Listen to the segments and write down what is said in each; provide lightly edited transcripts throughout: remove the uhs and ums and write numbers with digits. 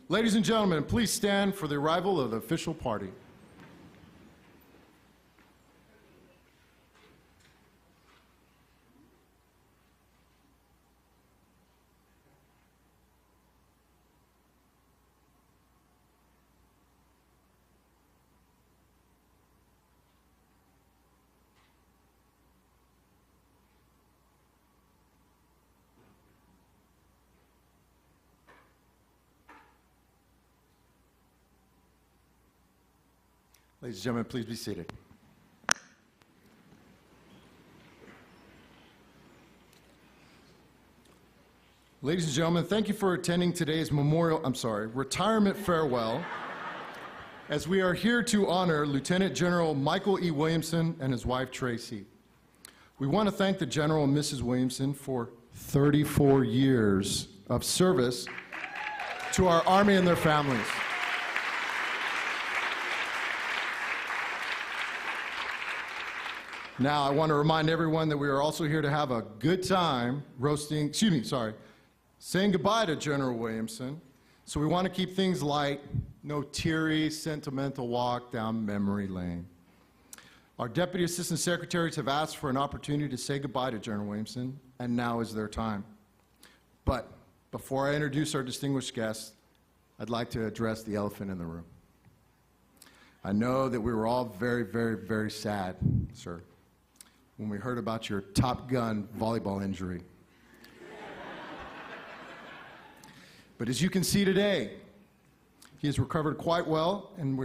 Ladies and gentlemen, please stand for the arrival of the official party. Ladies and gentlemen, please be seated. Ladies and gentlemen, thank you for attending today's retirement farewell, as we are here to honor Lieutenant General Michael E. Williamson and his wife, Tracy. We want to thank the General and Mrs. Williamson for 34 years of service to our Army and their families. Now, I want to remind everyone that we are also here to have a good time saying goodbye to General Williamson. So we want to keep things light, no teary, sentimental walk down memory lane. Our Deputy Assistant Secretaries have asked for an opportunity to say goodbye to General Williamson, and now is their time. But before I introduce our distinguished guests, I'd like to address the elephant in the room. I know that we were all very, very, very sad, sir, when we heard about your Top Gun volleyball injury. But as you can see today, he has recovered quite well, and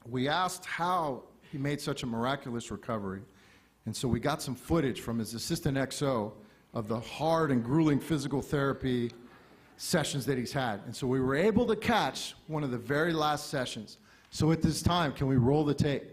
we asked how he made such a miraculous recovery. And so we got some footage from his assistant XO of the hard and grueling physical therapy sessions that he's had. And so we were able to catch one of the very last sessions. So at this time, can we roll the tape?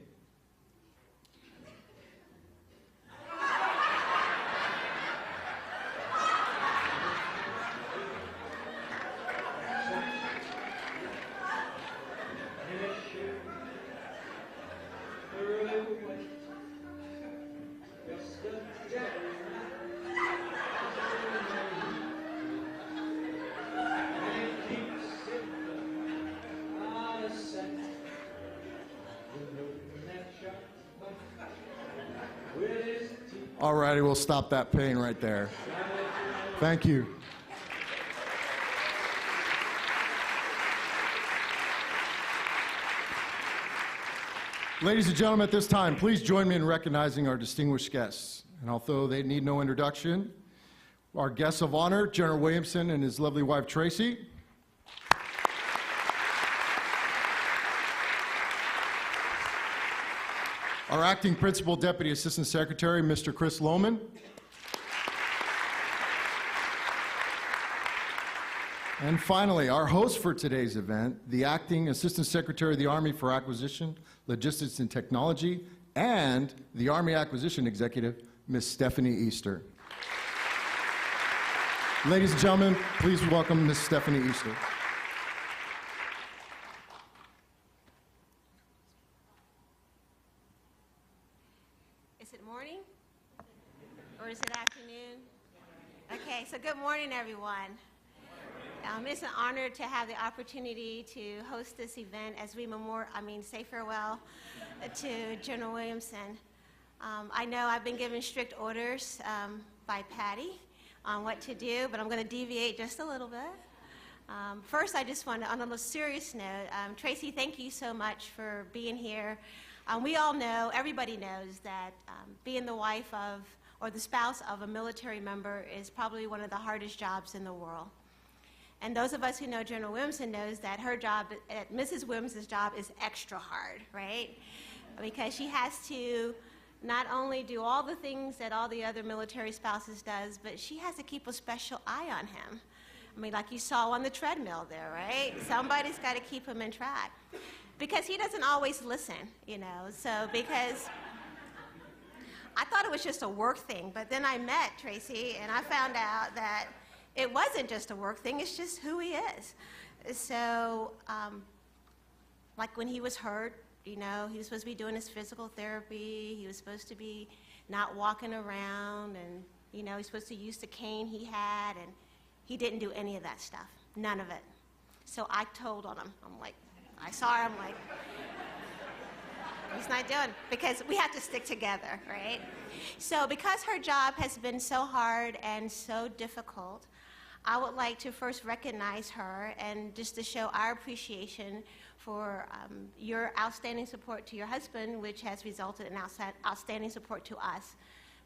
All righty, we'll stop that pain right there. Thank you. Ladies and gentlemen, at this time, please join me in recognizing our distinguished guests. And although they need no introduction, our guests of honor, General Williamson and his lovely wife, Tracy. Our Acting Principal Deputy Assistant Secretary, Mr. Chris Lohman. And finally, our host for today's event, the Acting Assistant Secretary of the Army for Acquisition, Logistics, and Technology, and the Army Acquisition Executive, Ms. Steffanie Easter. Ladies and gentlemen, please welcome Ms. Steffanie Easter. Is it morning? Or is it afternoon? Okay, so good morning, everyone. It's an honor to have the opportunity to host this event as we say farewell to General Williamson. I know I've been given strict orders by Patty on what to do, but I'm going to deviate just a little bit. First, I just want to, on a more serious note, Tracy, thank you so much for being here. We all know, everybody knows that being the wife of, or the spouse of a military member is probably one of the hardest jobs in the world. And those of us who know General Williamson knows that her job, Mrs. Williamson's job is extra hard, right? Because she has to not only do all the things that all the other military spouses does, but she has to keep a special eye on him. I mean, like you saw on the treadmill there, right? Somebody's got to keep him in track. Because he doesn't always listen, you know, so because I thought it was just a work thing, but then I met Tracy and I found out that it wasn't just a work thing, it's just who he is. So, like when he was hurt, you know, he was supposed to be doing his physical therapy, he was supposed to be not walking around, and, you know, he's supposed to use the cane he had, and he didn't do any of that stuff, none of it. So I told on him. I'm like, I saw him, like, he's not doing, because we have to stick together, right? So because her job has been so hard and so difficult, I would like to first recognize her and just to show our appreciation for your outstanding support to your husband, which has resulted in outstanding support to us,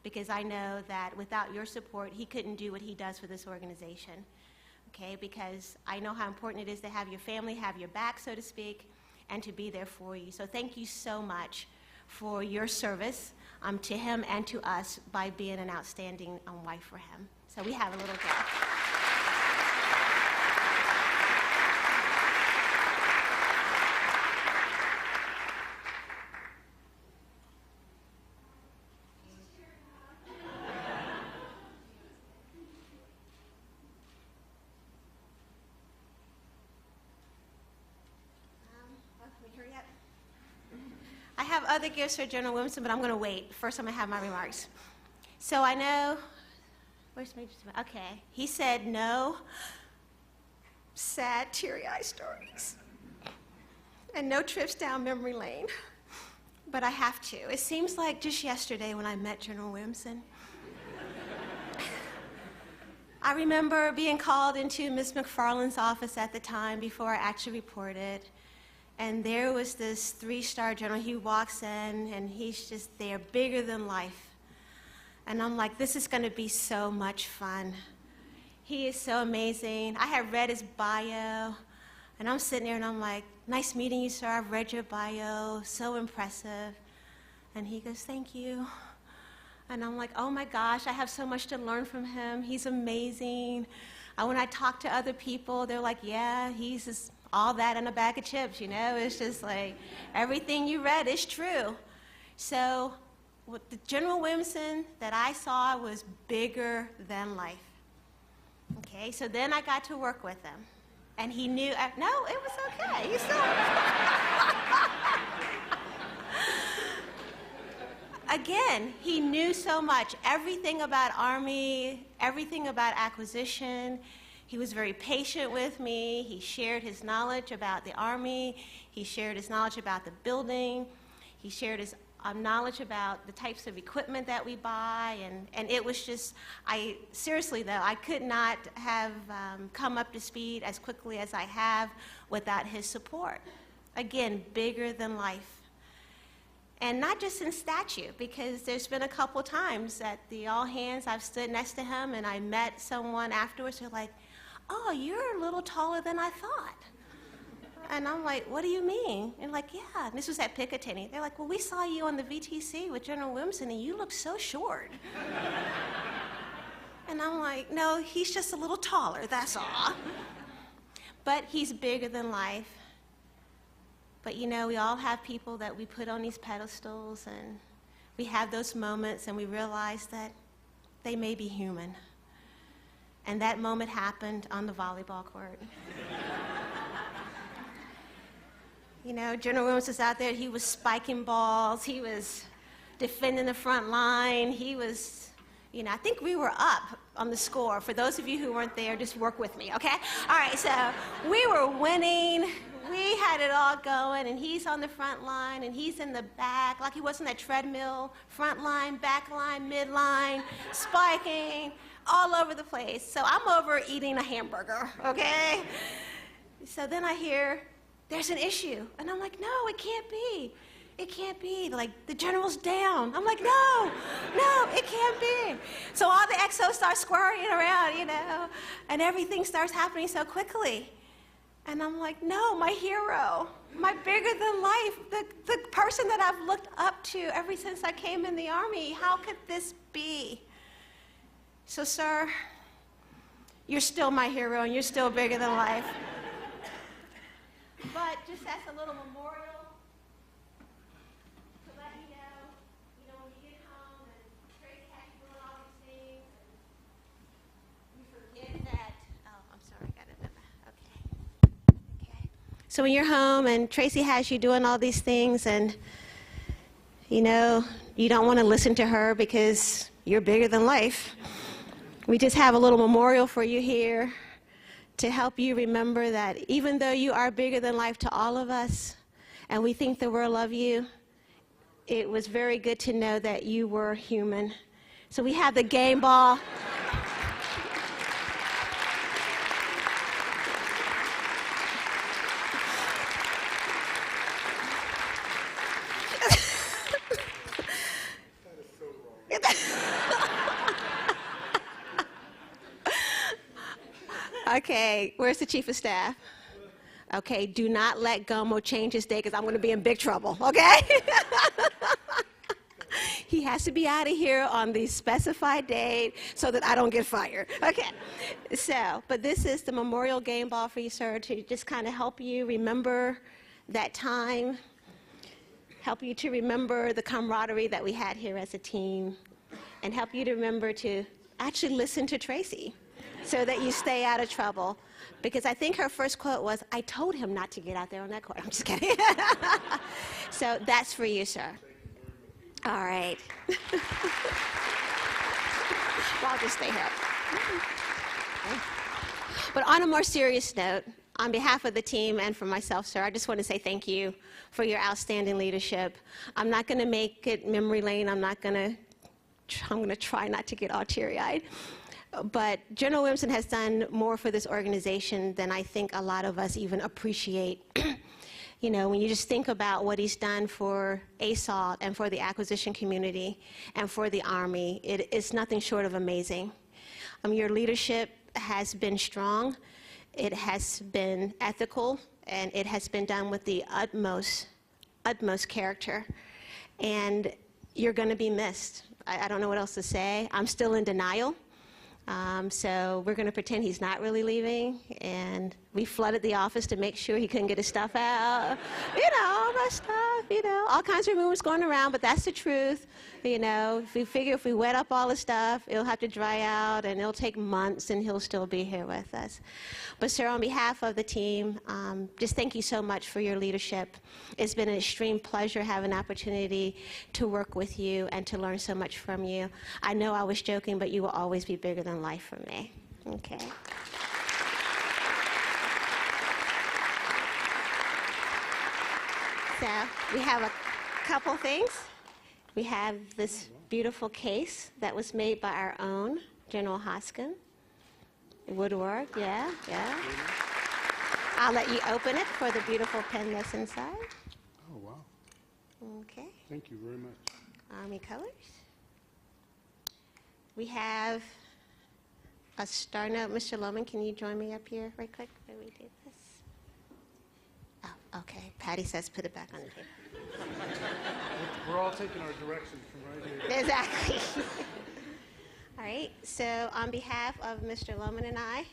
because I know that without your support, he couldn't do what he does for this organization, okay? Because I know how important it is to have your family have your back, so to speak, and to be there for you. So thank you so much for your service to him and to us by being an outstanding wife for him. So we have a little gift. I have other gifts for General Williamson, but I'm going to wait. First, I'm going to have my remarks. So I know, where's my, okay. He said no sad, teary-eyed stories and no trips down memory lane, but I have to. It seems like just yesterday when I met General Williamson, I remember being called into Ms. McFarland's office at the time before I actually reported. And there was this 3-star general. He walks in, and he's just there, bigger than life. And I'm like, this is going to be so much fun. He is so amazing. I had read his bio, and I'm sitting there, and I'm like, nice meeting you, sir. I've read your bio. So impressive. And he goes, thank you. And I'm like, oh, my gosh, I have so much to learn from him. He's amazing. When I talk to other people, they're like, yeah, he's just all that in a bag of chips, you know? It's just like everything you read is true. So what the General Williamson that I saw was bigger than life. Okay, so then I got to work with him. And he knew, no, it was okay. You still... Again, he knew so much. Everything about Army, everything about acquisition. He was very patient with me. He shared his knowledge about the Army. He shared his knowledge about the building. He shared his knowledge about the types of equipment that we buy. And it was just, seriously though, I could not have come up to speed as quickly as I have without his support. Again, bigger than life. And not just in statue, because there's been a couple times at the all hands I've stood next to him and I met someone afterwards who's like, oh, you're a little taller than I thought. And I'm like, what do you mean? And like, yeah, and this was at Picatinny. They're like, well, we saw you on the VTC with General Williamson and you look so short. And I'm like, no, he's just a little taller, that's all. But he's bigger than life. But you know, we all have people that we put on these pedestals, and we have those moments and we realize that they may be human. And that moment happened on the volleyball court. You know, General Williamson was out there, he was spiking balls, he was defending the front line, he was, you know, I think we were up on the score. For those of you who weren't there, just work with me, okay? All right, so we were winning. We had it all going, and he's on the front line, and he's in the back, like he was on that treadmill, front line, back line, midline, spiking, all over the place. So I'm over eating a hamburger, okay? So then I hear, there's an issue. And I'm like, no, it can't be. It can't be. Like, the general's down. I'm like, no, it can't be. So all the exos start squirring around, you know, and everything starts happening so quickly. And I'm like, no, my hero, my bigger than life, the person that I've looked up to ever since I came in the Army, how could this be? So, sir, you're still my hero and you're still bigger than life. But just as a little memorial, to let you know, when you get home and Tracy has you doing all these things, and you forget that, oh, I'm sorry, I got it. Okay. So when you're home and Tracy has you doing all these things and, you know, you don't want to listen to her because you're bigger than life, we just have a little memorial for you here to help you remember that even though you are bigger than life to all of us, and we think the world of you, it was very good to know that you were human. So we have the game ball. Okay, where's the chief of staff? Okay, do not let Gomo change his day because I'm going to be in big trouble, okay? He has to be out of here on the specified date so that I don't get fired. Okay, so, but this is the memorial game ball for you, sir, to just kind of help you remember that time, help you to remember the camaraderie that we had here as a team, and help you to remember to actually listen to Tracy so that you stay out of trouble. Because I think her first quote was, "I told him not to get out there on that court." I'm just kidding. So that's for you, sir. All right. Well, I'll just stay here. But on a more serious note, on behalf of the team and for myself, sir, I just want to say thank you for your outstanding leadership. I'm not going to make it memory lane. I'm going to try not to get all teary-eyed. But General Williamson has done more for this organization than I think a lot of us even appreciate. You know, when you just think about what he's done for ASALT and for the acquisition community and for the Army, it's nothing short of amazing. Your leadership has been strong, it has been ethical, and it has been done with the utmost character. And you're going to be missed. I don't know what else to say. I'm still in denial. So we're going to pretend he's not really leaving, and we flooded the office to make sure he couldn't get his stuff out. You know, all that stuff, you know, all kinds of rumors going around, but that's the truth. You know, if we figure if we wet up all the stuff, it'll have to dry out, and it'll take months, and he'll still be here with us. But, sir, on behalf of the team, just thank you so much for your leadership. It's been an extreme pleasure having an opportunity to work with you and to learn so much from you. I know I was joking, but you will always be bigger than life for me. Okay. So we have a couple things. We have this beautiful case that was made by our own General Hoskin. Woodwork, yeah. I'll let you open it for the beautiful pen that's inside. Oh, wow. Okay. Thank you very much. Army colors. We have a star note. Mr. Lohman, can you join me up here right quick where we do this? Oh, okay. Patty says put it back on the table. We're all taking our directions from right here. Exactly. All right. So on behalf of Mr. Lohman and I,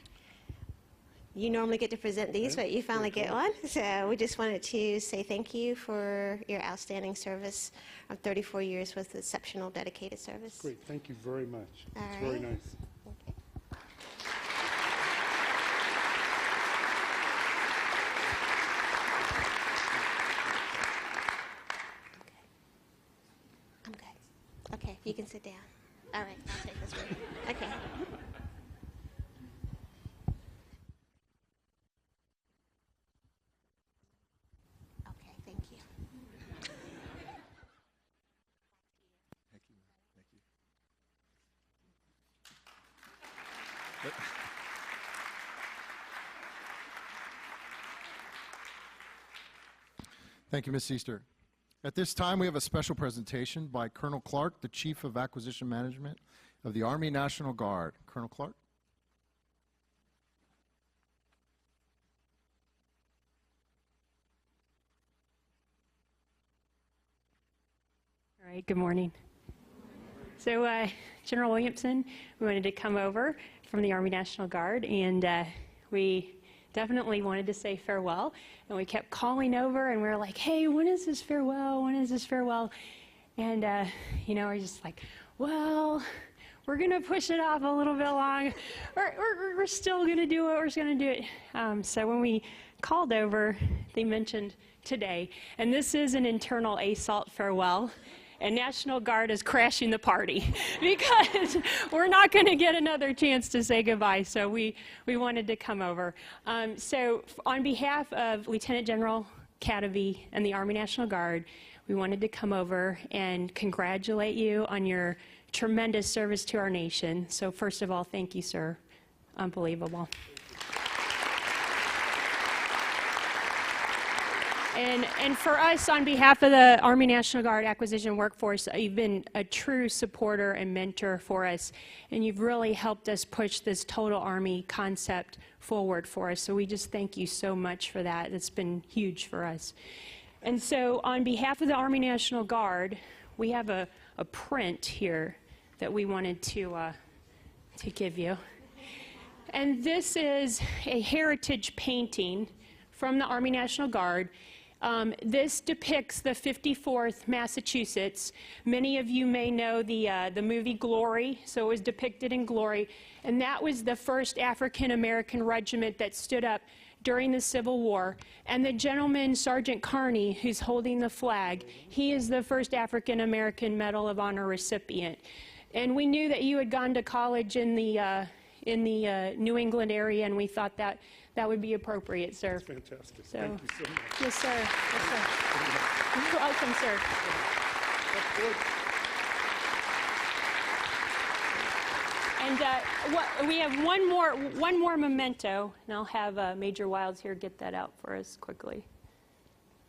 you normally get to present these, but you finally get one. So we just wanted to say thank you for your outstanding service of 34 years with exceptional, dedicated service. Great. Thank you very much. All It's right. very nice. Okay. I'm good. Okay, you can sit down. All right, I'll take this one. Okay. Okay, thank you. Thank you, Ms. Easter. At this time, we have a special presentation by Colonel Clark, the Chief of Acquisition Management of the Army National Guard. Colonel Clark. All right, good morning. So General Williamson, we wanted to come over from the Army National Guard, and we definitely wanted to say farewell, and we kept calling over, and we were like, hey, when is this farewell? When is this farewell? And, you know, we're just like, well, we're going to push it off a little bit long. We're still going to do it. We're going to do it. So when we called over, they mentioned today, and this is an internal ASALT farewell. and National Guard is crashing the party because we're not going to get another chance to say goodbye. So we wanted to come over. So on behalf of Lieutenant General Cadavy and the Army National Guard, we wanted to come over and congratulate you on your tremendous service to our nation. So first of all, thank you, sir. Unbelievable. And for us, on behalf of the Army National Guard Acquisition Workforce, you've been a true supporter and mentor for us, and you've really helped us push this total Army concept forward for us. So we just thank you so much for that. It's been huge for us. And so on behalf of the Army National Guard, we have a print here that we wanted to give you. And this is a heritage painting from the Army National Guard. This depicts the 54th Massachusetts. Many of you may know the movie Glory, so it was depicted in Glory. And that was the first African-American regiment that stood up during the Civil War. And the gentleman, Sergeant Carney, who's holding the flag, he is the first African-American Medal of Honor recipient. And we knew that you had gone to college in the New England area, and we thought that that would be appropriate, sir. That's fantastic. So, Thank you so much. yes, sir. Yes, sir. You're welcome, sir. That's good. And we have one more memento, and I'll have Major Wilds here get that out for us quickly.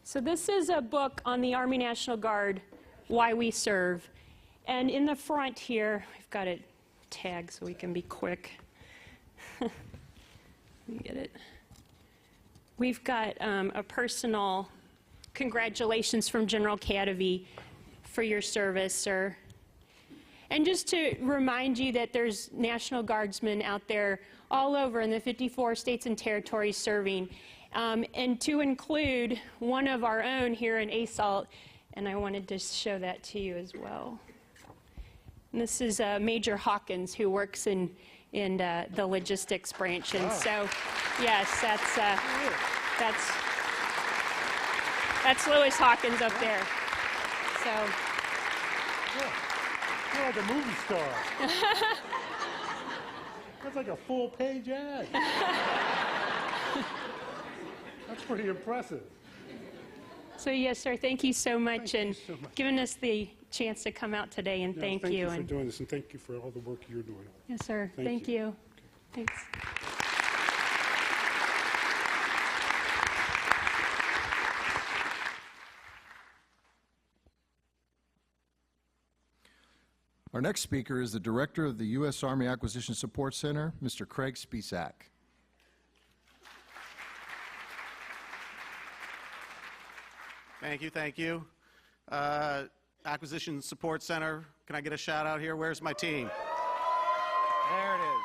So this is a book on the Army National Guard, Why We Serve. And in the front here, we've got it tagged so we can be quick. Let me get it. We've got a personal congratulations from General Cadavy for your service, sir. And just to remind you that there's National Guardsmen out there all over in the 54 states and territories serving, and to include one of our own here in ASALT, and I wanted to show that to you as well. And this is Major Hawkins, who works in the logistics branch, and so yes, that's Lewis Hawkins up there. So. You're like a movie star. That's like a full-page ad. That's pretty impressive. So yes, sir, thank you so much, Thank you and so much. giving us the chance to come out today, and Yeah, thank you you. for And doing this, and thank you for all the work you're doing. yes, sir, Thank thank you. you. Thanks. Our next speaker is the Director of the U.S. Army Acquisition Support Center, Mr. Craig Spisak. Thank you, thank you. Acquisition Support Center, can I get a shout out here? Where's my team? There it is.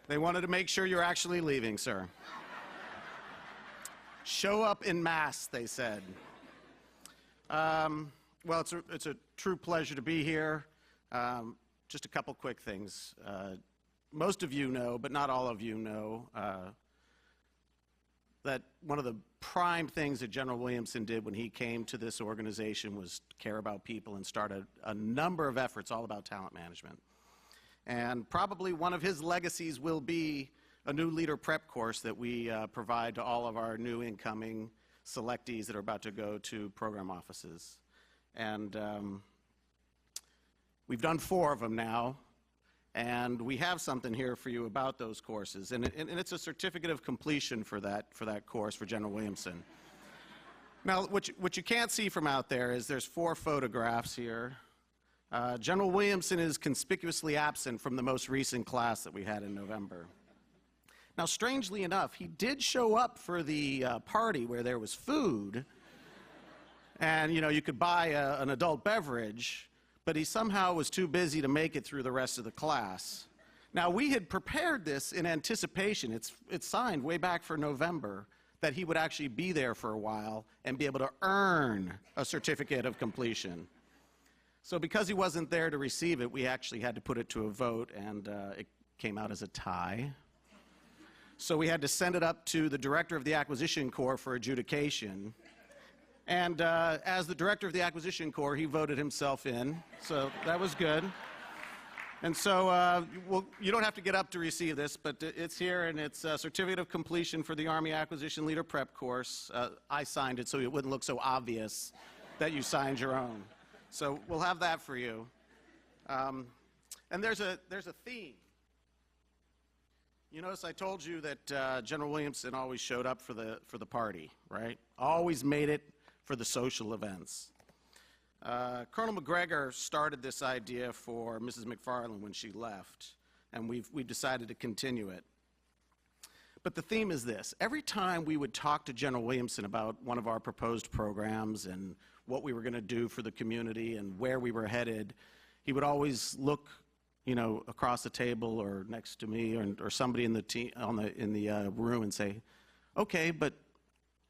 They wanted to make sure you're actually leaving, sir. Show up en masse, they said. Well, it's a true pleasure to be here. Just a couple quick things. Most of you know, but not all of you know, that one of the prime things that General Williamson did when he came to this organization was care about people and start a number of efforts all about talent management. And probably one of his legacies will be a new leader prep course that we provide to all of our new incoming selectees that are about to go to program offices. And we've done 4 of them now, and we have something here for you about those courses. And it's a certificate of completion for that course for General Williamson. Now, what you can't see from out there is there's 4 photographs here. General Williamson is conspicuously absent from the most recent class that we had in November. Now, strangely enough, he did show up for the party where there was food, and you could buy an adult beverage, but he somehow was too busy to make it through the rest of the class. Now, we had prepared this in anticipation. It's signed way back for November that he would actually be there for a while and be able to earn a certificate of completion. So because he wasn't there to receive it, we actually had to put it to a vote, and it came out as a tie. So we had to send it up to the director of the Acquisition Corps for adjudication. And as the director of the Acquisition Corps, he voted himself in, so that was good. And so, well, you don't have to get up to receive this, but it's here, and it's a certificate of completion for the Army Acquisition Leader Prep course. I signed it so it wouldn't look so obvious that you signed your own. So we'll have that for you. And there's a theme. You notice I told you that General Williamson always showed up for the party, right? Always made it for the social events. Colonel McGregor started this idea for Mrs. McFarland when she left, and we've decided to continue it. But the theme is this. Every time we would talk to General Williamson about one of our proposed programs and what we were going to do for the community and where we were headed, he would always look, you know, across the table or next to me or somebody in the room and say, "Okay, but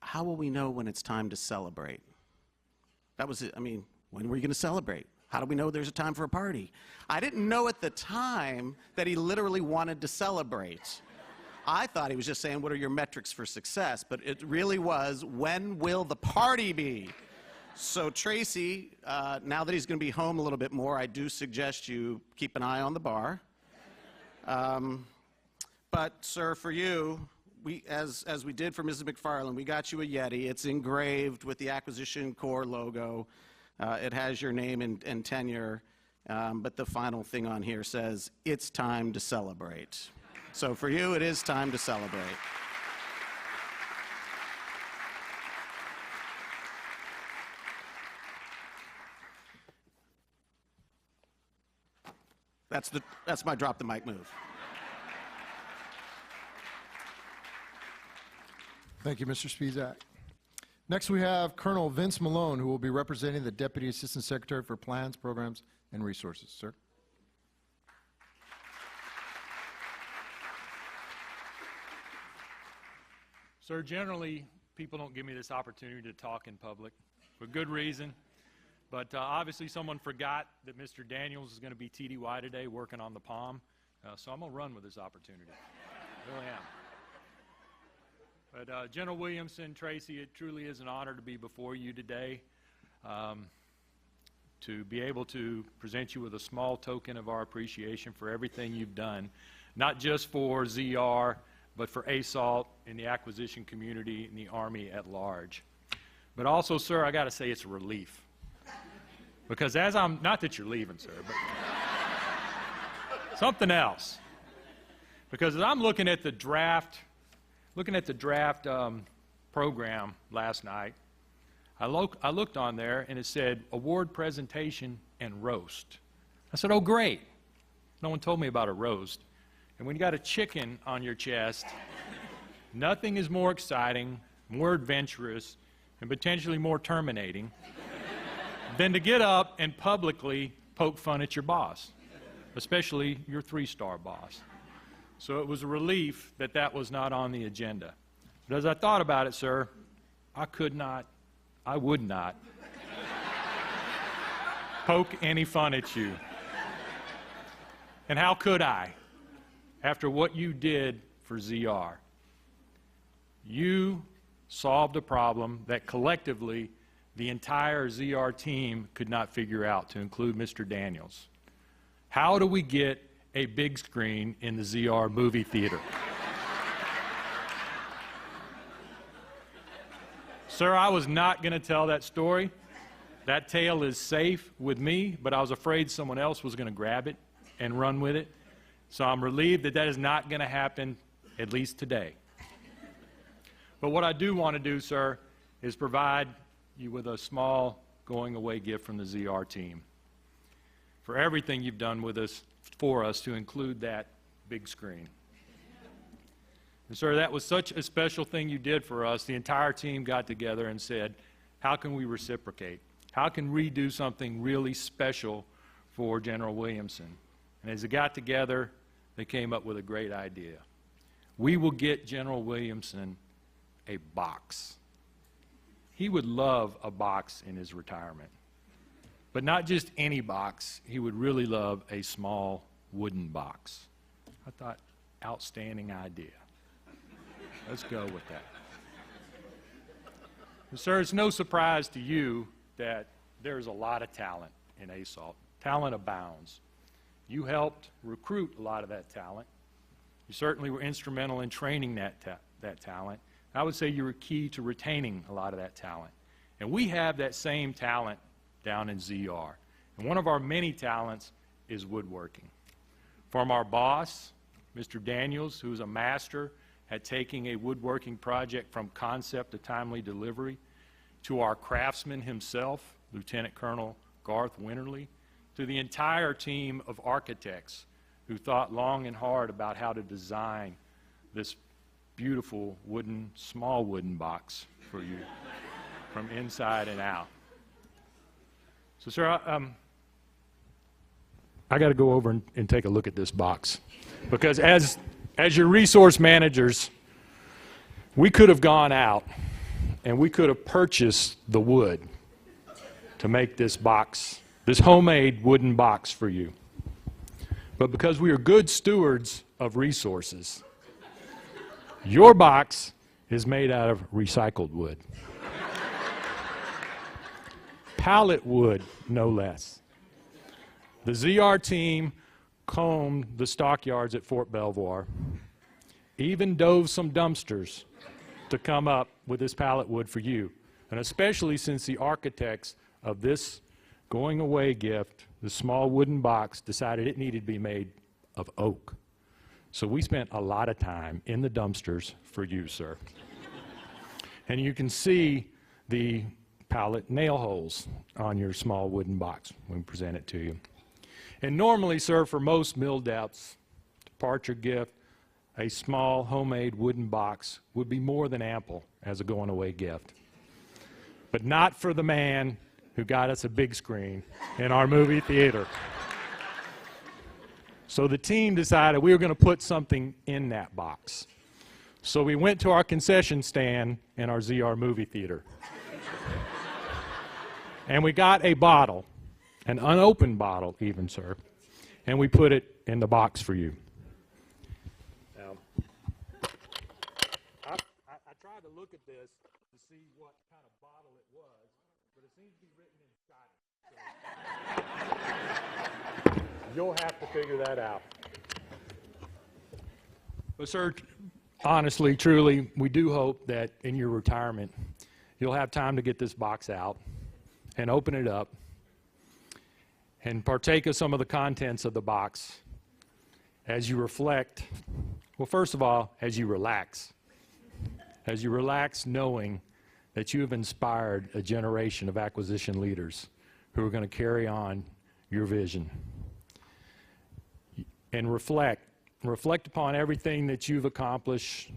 how will we know when it's time to celebrate?" That was it. I mean, when were you going to celebrate? How do we know there's a time for a party? I didn't know at the time that he literally wanted to celebrate. I thought he was just saying, what are your metrics for success? But it really was, when will the party be? So Tracy, now that he's going to be home a little bit more, I do suggest you keep an eye on the bar. But, sir, for you, as we did for Mrs. McFarland, we got you a Yeti. It's engraved with the Acquisition Corps logo. It has your name and tenure, but the final thing on here says, "It's time to celebrate." So for you, it is time to celebrate. That's my drop the mic move. Thank you, Mr. Spizak. Next, we have Colonel Vince Malone, who will be representing the Deputy Assistant Secretary for Plans, Programs, and Resources. Sir. Sir, generally, people don't give me this opportunity to talk in public for good reason. But obviously, someone forgot that Mr. Daniels is going to be TDY today working on the POM. So I'm going to run with this opportunity. I really am. But General Williamson, Tracy, it truly is an honor to be before you today, to be able to present you with a small token of our appreciation for everything you've done, not just for ZR, but for ASALT and the acquisition community and the Army at large. But also, sir, I got to say it's a relief. Because as I'm, not that you're leaving, sir, but something else. Because as I'm looking at the draft program last night, I looked on there and it said award presentation and roast. I said, oh great, no one told me about a roast. And when you got a chicken on your chest, nothing is more exciting, more adventurous, and potentially more terminating than to get up and publicly poke fun at your boss, especially your 3-star boss. So it was a relief that that was not on the agenda. But as I thought about it, sir, I would not poke any fun at you. And how could I, after what you did for ZR? You solved a problem that collectively the entire ZR team could not figure out, to include Mr. Daniels. How do we get a big screen in the ZR movie theater? Sir, I was not going to tell that story. That tale is safe with me, but I was afraid someone else was going to grab it and run with it. So I'm relieved that that is not going to happen, at least today. But what I do want to do, sir, is provide you with a small going-away gift from the ZR team for everything you've done with us, for us, to include that big screen. And sir, that was such a special thing you did for us. The entire team got together and said, how can we reciprocate? How can we do something really special for General Williamson? And as they got together, they came up with a great idea. We will get General Williamson a box. He would love a box in his retirement. But not just any box. He would really love a small wooden box. I thought, outstanding idea. Let's go with that. Sir, it's no surprise to you that there's a lot of talent in ASALT. Talent abounds. You helped recruit a lot of that talent. You certainly were instrumental in training that talent. I would say you were key to retaining a lot of that talent. And we have that same talent down in ZR. And one of our many talents is woodworking. From our boss, Mr. Daniels, who's a master at taking a woodworking project from concept to timely delivery, to our craftsman himself, Lieutenant Colonel Garth Winterly, to the entire team of architects who thought long and hard about how to design this beautiful wooden, small wooden box for you from inside and out. So, sir, I got to go over and take a look at this box, because as your resource managers, we could have gone out and we could have purchased the wood to make this box, this homemade wooden box for you. But because we are good stewards of resources, your box is made out of recycled wood. Pallet wood, no less. The ZR team combed the stockyards at Fort Belvoir, even dove some dumpsters to come up with this pallet wood for you, and especially since the architects of this going away gift, the small wooden box, decided it needed to be made of oak. So we spent a lot of time in the dumpsters for you, sir. And you can see the pallet nail holes on your small wooden box when we present it to you. And normally, sir, for most milled outs, departure gift, a small homemade wooden box would be more than ample as a going away gift. But not for the man who got us a big screen in our movie theater. So the team decided we were going to put something in that box. So we went to our concession stand in our ZR movie theater. And we got a bottle, an unopened bottle even, sir, and we put it in the box for you. Now, I tried to look at this to see what kind of bottle it was, but it seems to be written inside it. So you'll have to figure that out. But, sir, honestly, truly, we do hope that in your retirement, you'll have time to get this box out and open it up and partake of some of the contents of the box as you reflect. Well, first of all, as you relax knowing that you have inspired a generation of acquisition leaders who are going to carry on your vision. And reflect upon everything that you've accomplished,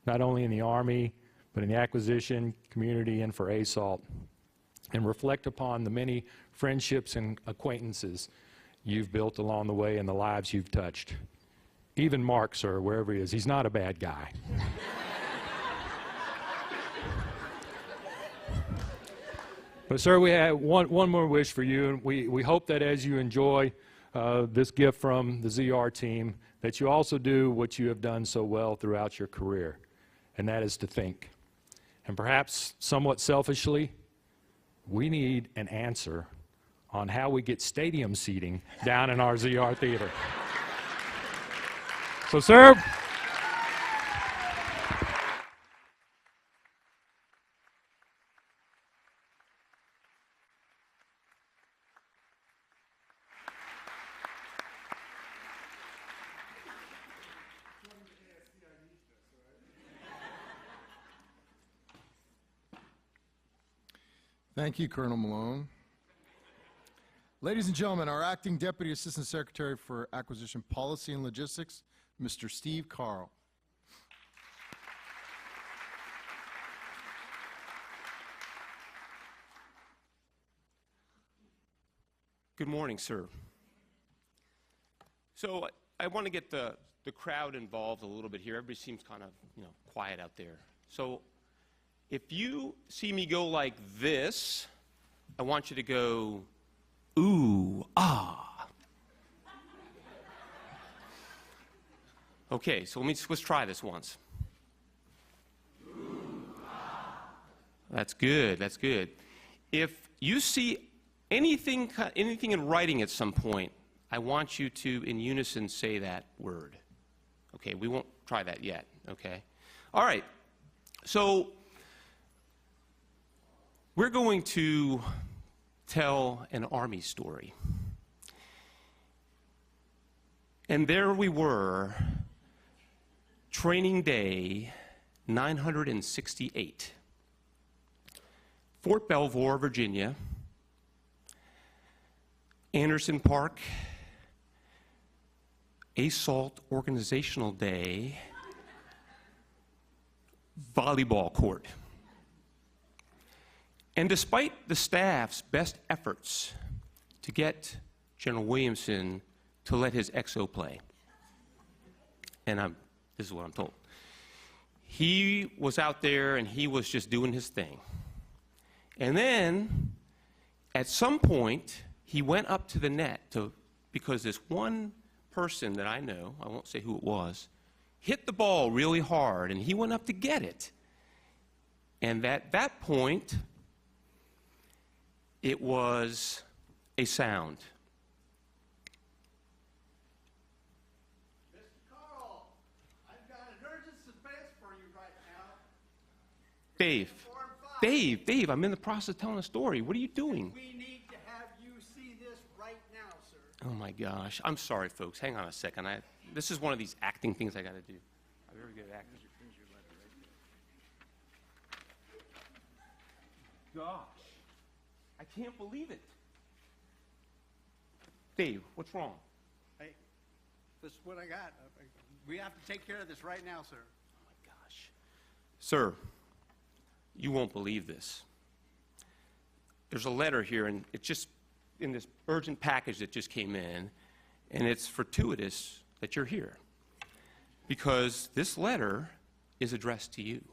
not only in the Army, but in the acquisition community and for ASALT. And reflect upon the many friendships and acquaintances you've built along the way and the lives you've touched. Even Mark, sir, wherever he is, he's not a bad guy. But, sir, we have one more wish for you, and we hope that as you enjoy this gift from the ZR team, that you also do what you have done so well throughout your career, and that is to think. And perhaps somewhat selfishly, we need an answer on how we get stadium seating down in our ZR theater. So, sir, Thank you, Colonel Malone. Ladies and gentlemen, our Acting Deputy Assistant Secretary for Acquisition Policy and Logistics, Mr. Steve Carl. Good morning, sir. So I want to get the crowd involved a little bit here. Everybody seems kind of, quiet out there. So if you see me go like this, I want you to go, ooh, ah. Okay, so let's try this once. Ooh, ah. That's good. That's good. If you see anything in writing at some point, I want you to, in unison, say that word. Okay, we won't try that yet, okay? All right, so we're going to tell an Army story. And there we were, training day 968, Fort Belvoir, Virginia, Anderson Park, Assault Organizational Day, volleyball court. And despite the staff's best efforts to get General Williamson to let his XO play, and this is what I'm told, he was out there and he was just doing his thing. And then, at some point, he went up to the net because this one person that I know, I won't say who it was, hit the ball really hard, and he went up to get it. And at that point, it was a sound. Mr. Carl, I've got an urgent suspense for you right now. Dave, I'm in the process of telling a story. What are you doing? We need to have you see this right now, sir. Oh my gosh. I'm sorry, folks. Hang on a second. This is one of these acting things I got to do. I'm very good at acting. Gosh. I can't believe it. Dave, what's wrong? Hey, this is what I got. We have to take care of this right now, sir. Oh my gosh. Sir, you won't believe this. There's a letter here, and it's just in this urgent package that just came in, and it's fortuitous that you're here because this letter is addressed to you.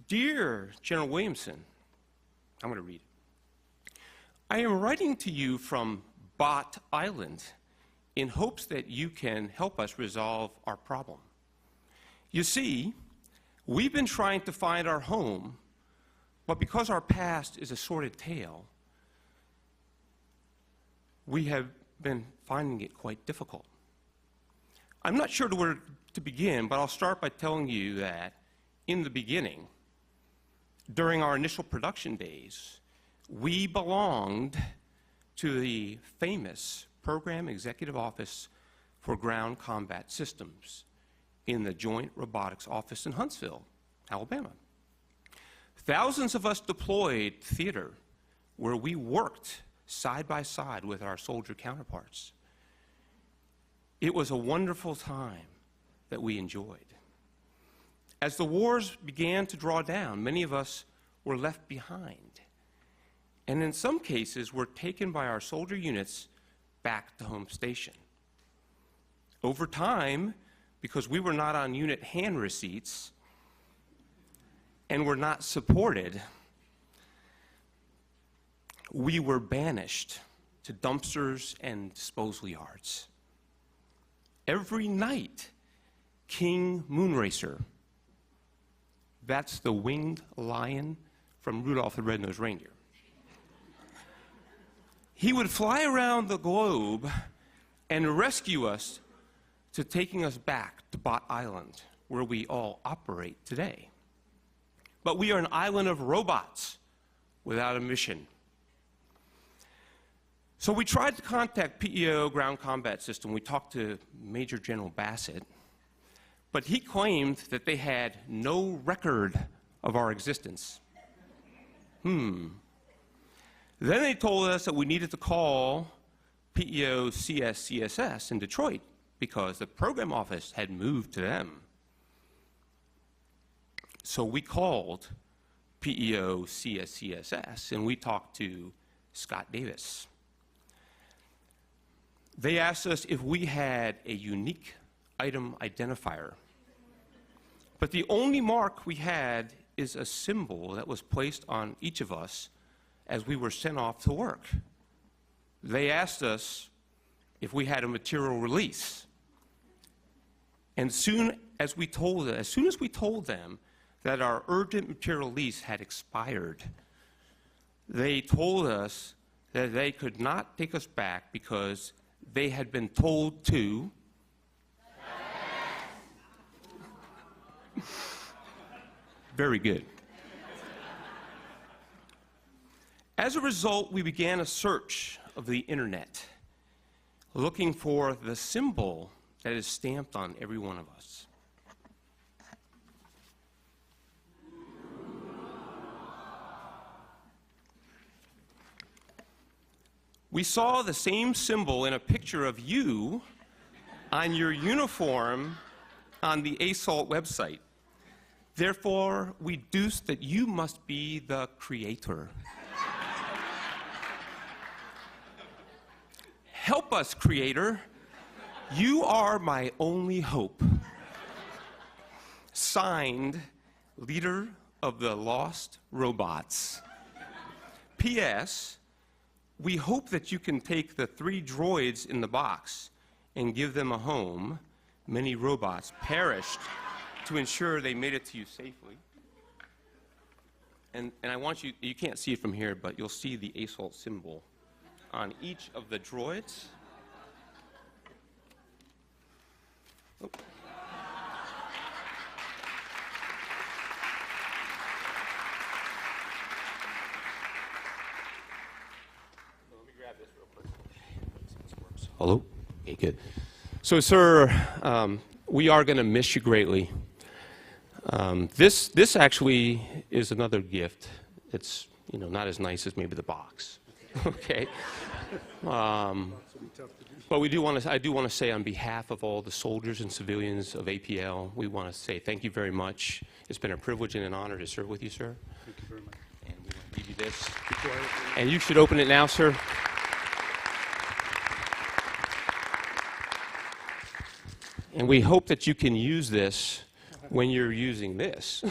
Dear General Williamson, I'm going to read it. I am writing to you from Bot Island in hopes that you can help us resolve our problem. You see, we've been trying to find our home, but because our past is a sordid tale, we have been finding it quite difficult. I'm not sure where to begin, but I'll start by telling you that in the beginning, during our initial production days, we belonged to the famous Program Executive Office for Ground Combat Systems in the Joint Robotics Office in Huntsville, Alabama. Thousands of us deployed theater where we worked side by side with our soldier counterparts. It was a wonderful time that we enjoyed. As the wars began to draw down, many of us were left behind, and in some cases were taken by our soldier units back to home station. Over time, because we were not on unit hand receipts and were not supported, we were banished to dumpsters and disposal yards. Every night, King Moonracer, that's the winged lion from Rudolph the Red-Nosed Reindeer, he would fly around the globe and rescue us to taking us back to Bot Island, where we all operate today. But we are an island of robots without a mission. So we tried to contact PEO Ground Combat System. We talked to Major General Bassett, but he claimed that they had no record of our existence. Then they told us that we needed to call PEO CSCSS in Detroit because the program office had moved to them. So we called PEO CSCSS and we talked to Scott Davis. They asked us if we had a unique item identifier. But the only mark we had is a symbol that was placed on each of us as we were sent off to work. They asked us if we had a material release. And as soon as we told them that our urgent material lease had expired. They told us that they could not take us back because they had been told to. Very good. As a result, we began a search of the internet, looking for the symbol that is stamped on every one of us. We saw the same symbol in a picture of you on your uniform on the ASALT website. Therefore, we deduced that you must be the creator. Help us, Creator. You are my only hope. Signed, Leader of the Lost Robots. P.S. We hope that you can take the 3 droids in the box and give them a home. Many robots perished to ensure they made it to you safely. And I want you, you can't see it from here, but you'll see the ASALT symbol on each of the droids. Oh. Let me grab this real quick. Hello? Okay, good. So, sir, we are going to miss you greatly. This actually is another gift. It's, you know, not as nice as maybe the box. Okay. But I do want to say on behalf of all the soldiers and civilians of APL, we want to say thank you very much. It's been a privilege and an honor to serve with you, sir. Thank you very much. And we want to give you this. And you should open it now, sir. And we hope that you can use this when you're using this.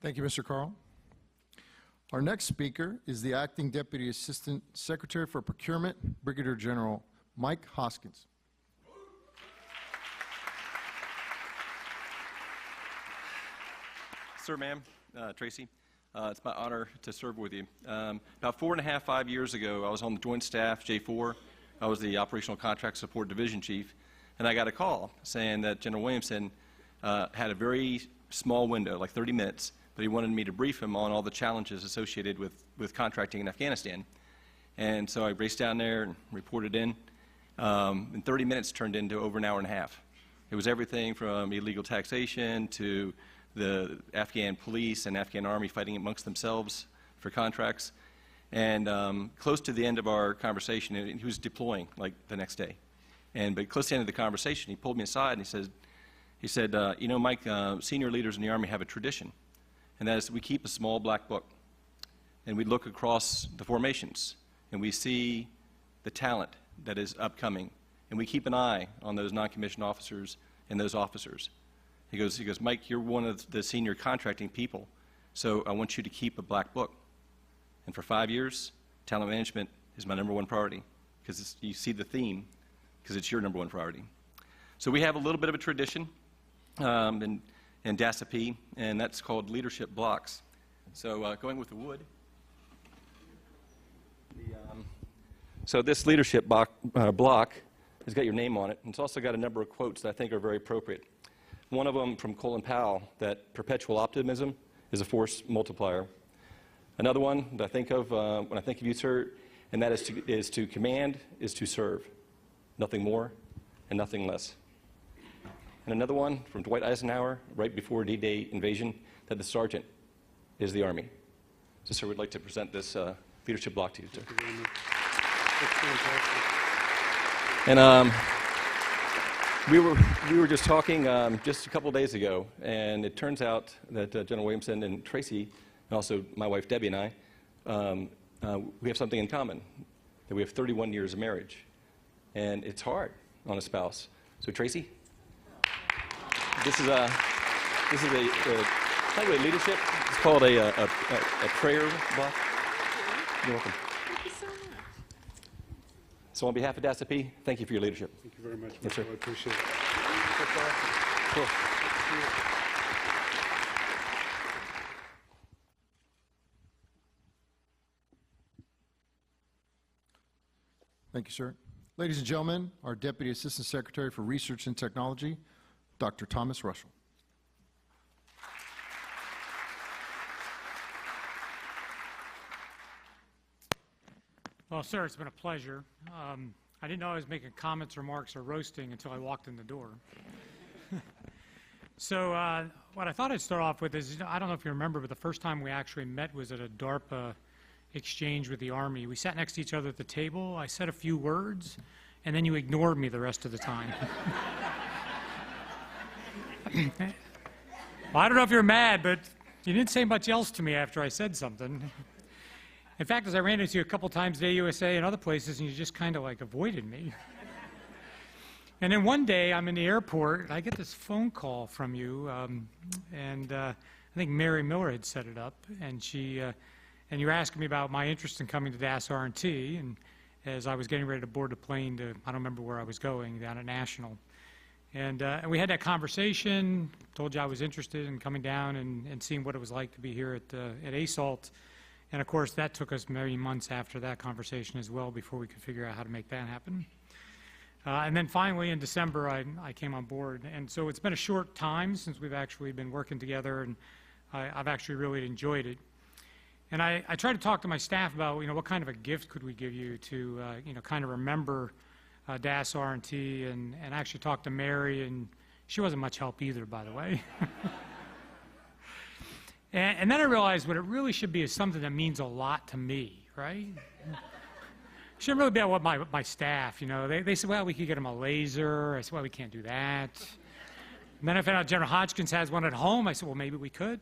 Thank you, Mr. Carl. Our next speaker is the Acting Deputy Assistant Secretary for Procurement, Brigadier General Mike Hoskins. Sir, ma'am, Tracy, it's my honor to serve with you. About 4.5, 5 years ago, I was on the Joint Staff, J4. I was the Operational Contract Support Division Chief, and I got a call saying that General Williamson had a very small window, like 30 minutes, but he wanted me to brief him on all the challenges associated with contracting in Afghanistan. And so I raced down there and reported in. And 30 minutes turned into over an hour and a half. It was everything from illegal taxation to the Afghan police and Afghan army fighting amongst themselves for contracts. And close to the end of our conversation, he was deploying like the next day. But close to the end of the conversation, he pulled me aside and he said, you know, Mike, senior leaders in the Army have a tradition, and that is we keep a small black book, and we look across the formations, and we see the talent that is upcoming, and we keep an eye on those non-commissioned officers and those officers. He goes, Mike, you're one of the senior contracting people, so I want you to keep a black book. And for 5 years, talent management is my #1 priority, because you see the theme, because it's your #1 priority. So we have a little bit of a tradition in DASAP, and that's called leadership blocks. So going with the wood. So this leadership block has got your name on it, and it's also got a number of quotes that I think are very appropriate. One of them from Colin Powell, that perpetual optimism is a force multiplier. Another one that I think of when I think of you, sir, and that is to command is to serve. Nothing more and nothing less. And another one from Dwight Eisenhower, right before D-Day invasion, that the sergeant is the Army. So, sir, we'd like to present this leadership block to you, sir. Thank you very much. That's fantastic. And we were just talking just a couple of days ago, and it turns out that General Williamson and Tracy, and also my wife Debbie and I, we have something in common, that we have 31 years of marriage. And it's hard on a spouse So Tracy, this is a kind of a leadership. It's called a prayer block. You're welcome. Thank you so much. So on behalf of DASP, thank you for your leadership. Thank you very much, Yes, sir. Michael. I appreciate it. Cool. Thank you, sir. Ladies and gentlemen, our Deputy Assistant Secretary for Research and Technology, Dr. Thomas Russell. Well, sir, it's been a pleasure. I didn't know I was making comments, remarks, or roasting until I walked in the door. So what I thought I'd start off with is, I don't know if you remember, but the first time we actually met was at a DARPA exchange with the Army. We sat next to each other at the table. I said a few words, and then you ignored me the rest of the time. Well, I don't know if you're mad, but you didn't say much else to me after I said something. In fact, as I ran into you a couple times at AUSA and other places, and you just kind of like avoided me. And then one day, I'm in the airport, and I get this phone call from you, and I think Mary Miller had set it up, and and you were asking me about my interest in coming to DAS R&T, and as I was getting ready to board the plane to, I don't remember where I was going, down at National. And we had that conversation, told you I was interested in coming down and seeing what it was like to be here at ASALT. And of course, that took us many months after that conversation as well before we could figure out how to make that happen. And then finally, in December, I came on board. And so it's been a short time since we've actually been working together, and I've actually really enjoyed it. And I tried to talk to my staff about, what kind of a gift could we give you to, kind of remember DAS R&T, and actually talk to Mary, and she wasn't much help either, by the way. And then I realized what it really should be is something that means a lot to me, right? It shouldn't really be about what my staff, They said, well, we could get them a laser. I said, well, we can't do that. And then I found out General Hodgkins has one at home. I said, well, maybe we could.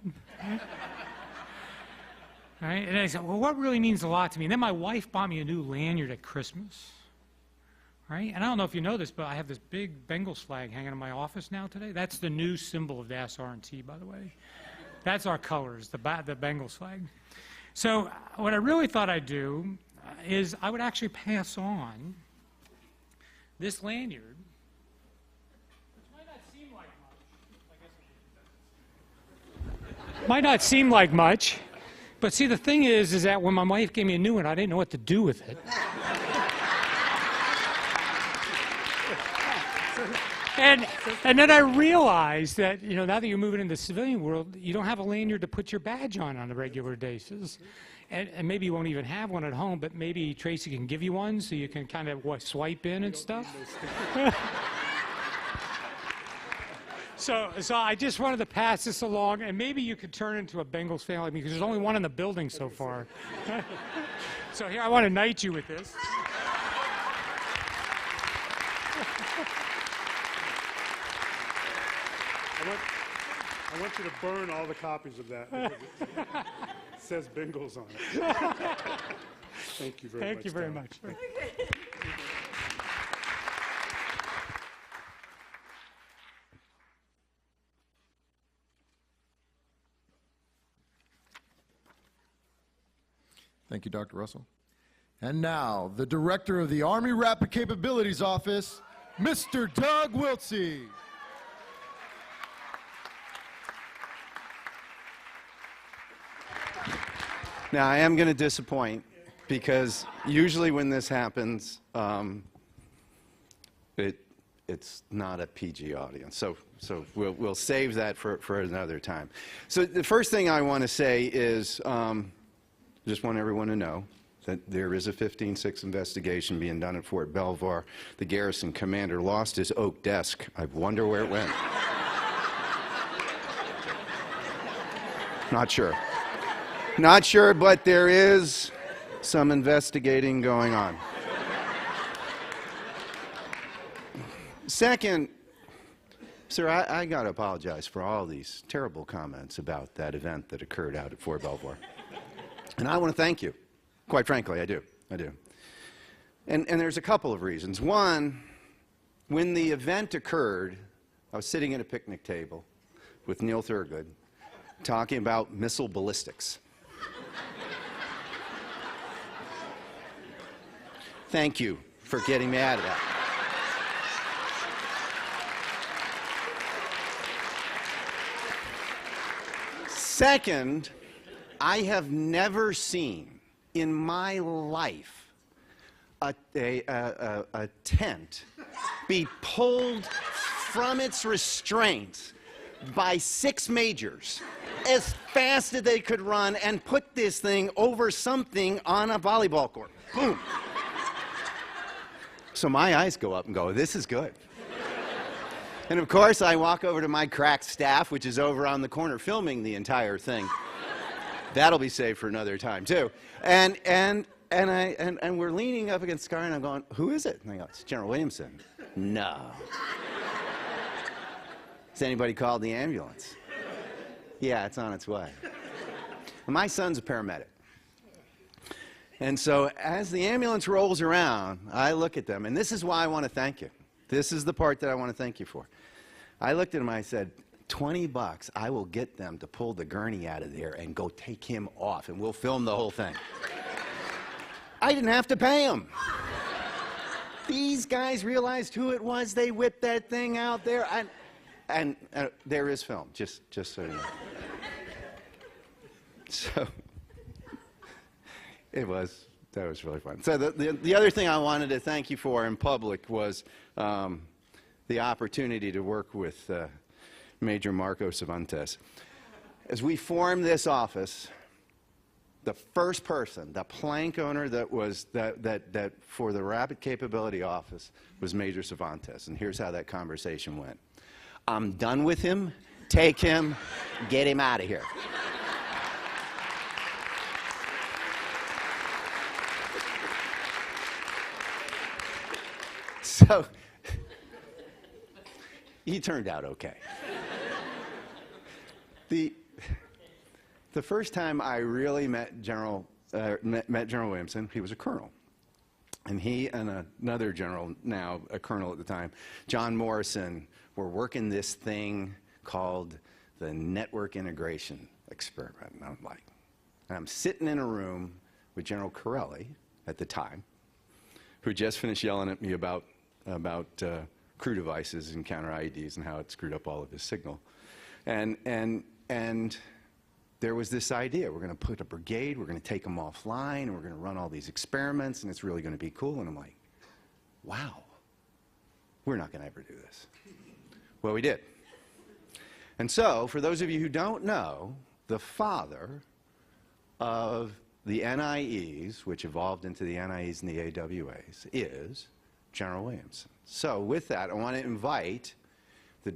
Right? And I said, well, what really means a lot to me? And then my wife bought me a new lanyard at Christmas. Right? And I don't know if you know this, but I have this big Bengals flag hanging in my office now today. That's the new symbol of DAS R&T, by the way. That's our colors, the Bengals flag. So what I really thought I'd do is I would actually pass on this lanyard, which might not seem like much. Might not seem like much, but see, the thing is that when my wife gave me a new one, I didn't know what to do with it. And then I realized that, now that you're moving into the civilian world, you don't have a lanyard to put your badge on a regular basis. And maybe you won't even have one at home, but maybe Tracy can give you one so you can kind of swipe in and stuff. So I just wanted to pass this along, and maybe you could turn into a Bengals fan like me, because there's only one in the building so far. So here, I want to knight you with this. I want you to burn all the copies of that. Because it says Bengals on it. Thank you very much. Thank you very Tom. much. Thank you, Dr. Russell. And now, the Director of the Army Rapid Capabilities Office, Mr. Doug Wiltsey. Now, I am going to disappoint, because usually when this happens, it's not a PG audience. So we'll save that for another time. So the first thing I want to say is, just want everyone to know that there is a 15-6 investigation being done at Fort Belvoir. The garrison commander lost his oak desk. I wonder where it went. Not sure. Not sure, but there is some investigating going on. Second, sir, I got to apologize for all these terrible comments about that event that occurred out at Fort Belvoir. And I want to thank you. Quite frankly, I do. And there's a couple of reasons. One, when the event occurred, I was sitting at a picnic table with Neil Thurgood talking about missile ballistics. Thank you for getting me out of that. Second, I have never seen in my life a tent be pulled from its restraints by 6 majors as fast as they could run and put this thing over something on a volleyball court. Boom. So my eyes go up and go, this is good. And of course, I walk over to my crack staff, which is over on the corner filming the entire thing. That'll be saved for another time, too. And we're leaning up against the car, and I'm going, who is it? And they go, it's General Williamson. No. Has anybody called the ambulance? Yeah, it's on its way. And my son's a paramedic. And so as the ambulance rolls around, I look at them, and this is why I want to thank you. This is the part that I want to thank you for. I looked at him, I said, $20, I will get them to pull the gurney out of there and go take him off, and we'll film the whole thing. I didn't have to pay them. These guys realized who it was. They whipped that thing out there. And there is film, just so you know. So that was really fun. So the other thing I wanted to thank you for in public was the opportunity to work with Major Marco Cervantes. As we formed this office, the first person, the plank owner that was that for the Rapid Capability Office was Major Cervantes. And here's how that conversation went. I'm done with him. Take him. Get him out of here. So he turned out okay. The first time I really met General Williamson, he was a colonel. And he and another general, now a colonel at the time, John Morrison, were working this thing called the Network Integration Experiment. And I'm sitting in a room with General Corelli at the time, who just finished yelling at me about crew devices and counter IEDs and how it screwed up all of his signal. And there was this idea, we're going to put a brigade, we're going to take them offline, and we're going to run all these experiments, and it's really going to be cool. And I'm like, wow, we're not going to ever do this. Well, we did. And so, for those of you who don't know, the father of the NIEs, which evolved into the NIEs and the AWAs, is General Williamson. So with that, I want to invite the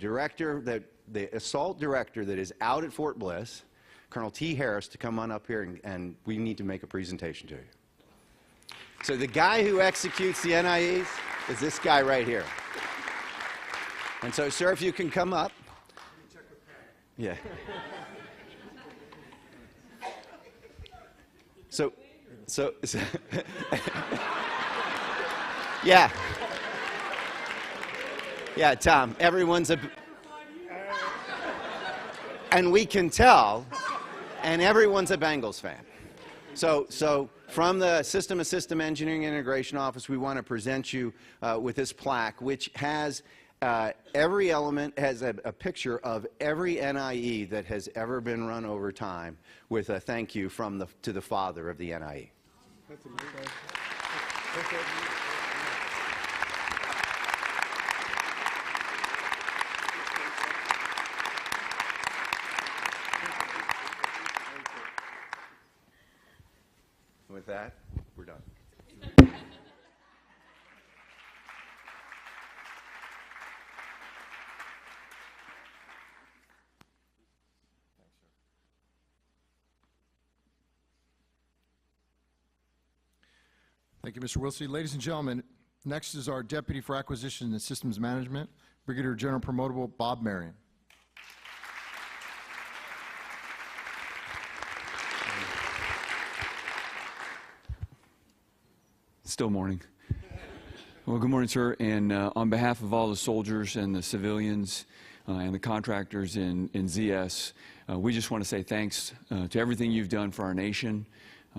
assault director that is out at Fort Bliss, Colonel T. Harris, to come on up here, and we need to make a presentation to you. So the guy who executes the NIEs is this guy right here. And so, sir, if you can come up. Yeah. So yeah. Yeah, Tom, everyone's and we can tell, and everyone's a Bengals fan. So from the System of System Engineering Integration Office, we want to present you with this plaque, which has every element, has a picture of every NIE that has ever been run over time, with a thank you to the father of the NIE. That's amazing. With that, we're done. Thank you, Mr. Wilson. Ladies and gentlemen, next is our Deputy for Acquisition and Systems Management, Brigadier General Promotable Bob Marion. Still morning. Well, good morning, sir. And on behalf of all the soldiers and the civilians and the contractors in ZS, we just want to say thanks to everything you've done for our nation,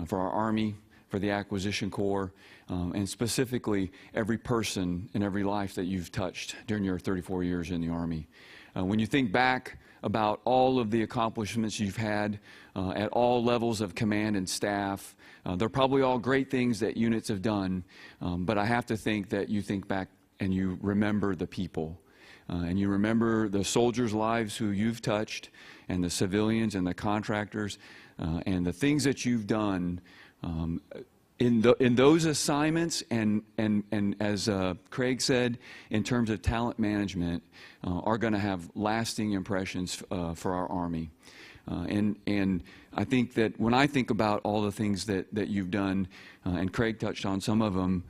for our Army, for the Acquisition Corps, and specifically every person and every life that you've touched during your 34 years in the Army. When you think back about all of the accomplishments you've had at all levels of command and staff, they're probably all great things that units have done, but I have to think that you think back and you remember the people. And you remember the soldiers' lives who you've touched, and the civilians and the contractors, and the things that you've done in those assignments, and as Craig said, in terms of talent management, are going to have lasting impressions for our Army. And I think that when I think about all the things that you've done, and Craig touched on some of them,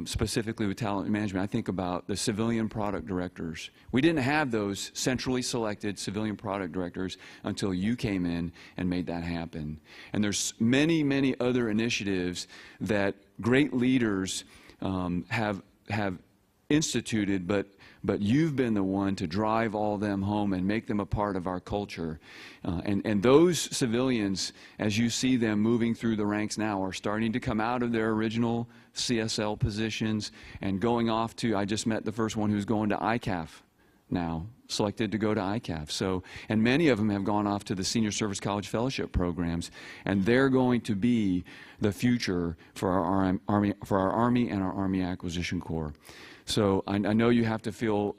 specifically with talent management, I think about the civilian product directors. We didn't have those centrally selected civilian product directors until you came in and made that happen. And there's many, many other initiatives that great leaders have instituted, but you've been the one to drive all them home and make them a part of our culture. And those civilians, as you see them moving through the ranks now, are starting to come out of their original CSL positions and going off to, I just met the first one who's going to ICAF now, selected to go to ICAF. So, and many of them have gone off to the Senior Service College Fellowship programs, and they're going to be the future for our Army and our Army Acquisition Corps. So I know you have to feel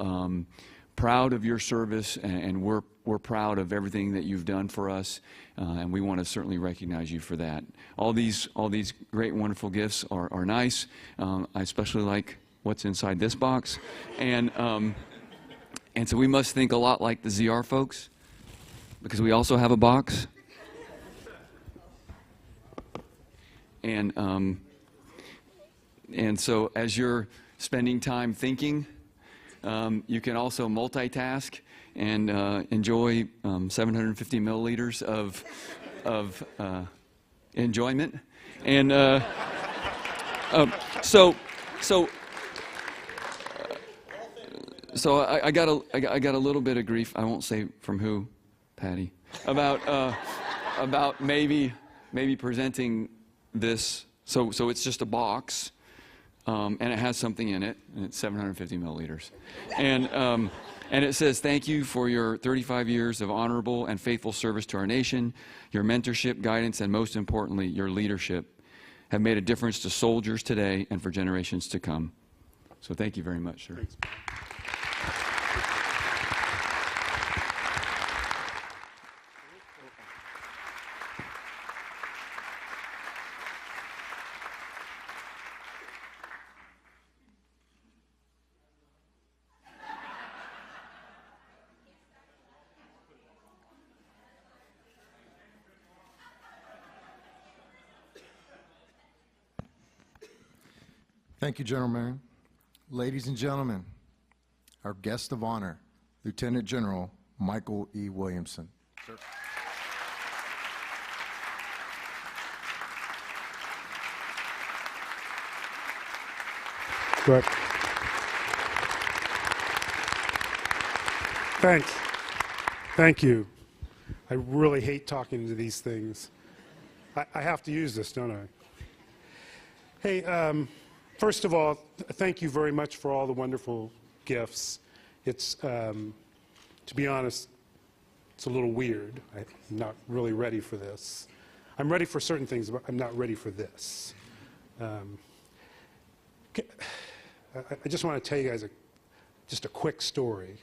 proud of your service, and we're proud of everything that you've done for us, and we want to certainly recognize you for that. All these great, wonderful gifts are nice. I especially like what's inside this box, and so we must think a lot like the ZR folks, because we also have a box. And so as you're spending time thinking, you can also multitask and enjoy 750 milliliters of enjoyment. And so I got a little bit of grief. I won't say from who, Patty, about maybe presenting this. So it's just a box. And it has something in it, and it's 750 milliliters. And it says, thank you for your 35 years of honorable and faithful service to our nation. Your mentorship, guidance, and most importantly, your leadership have made a difference to soldiers today and for generations to come. So thank you very much, sir. Thanks. Thank you, General Marion. Ladies and gentlemen, our guest of honor, Lieutenant General Michael E. Williamson. Sir. Good. Thanks. Thank you. I really hate talking to these things. I have to use this, don't I? Hey, first of all, thank you very much for all the wonderful gifts. It's, to be honest, it's a little weird. I'm not really ready for this. I'm ready for certain things, but I'm not ready for this. I just want to tell you guys just a quick story,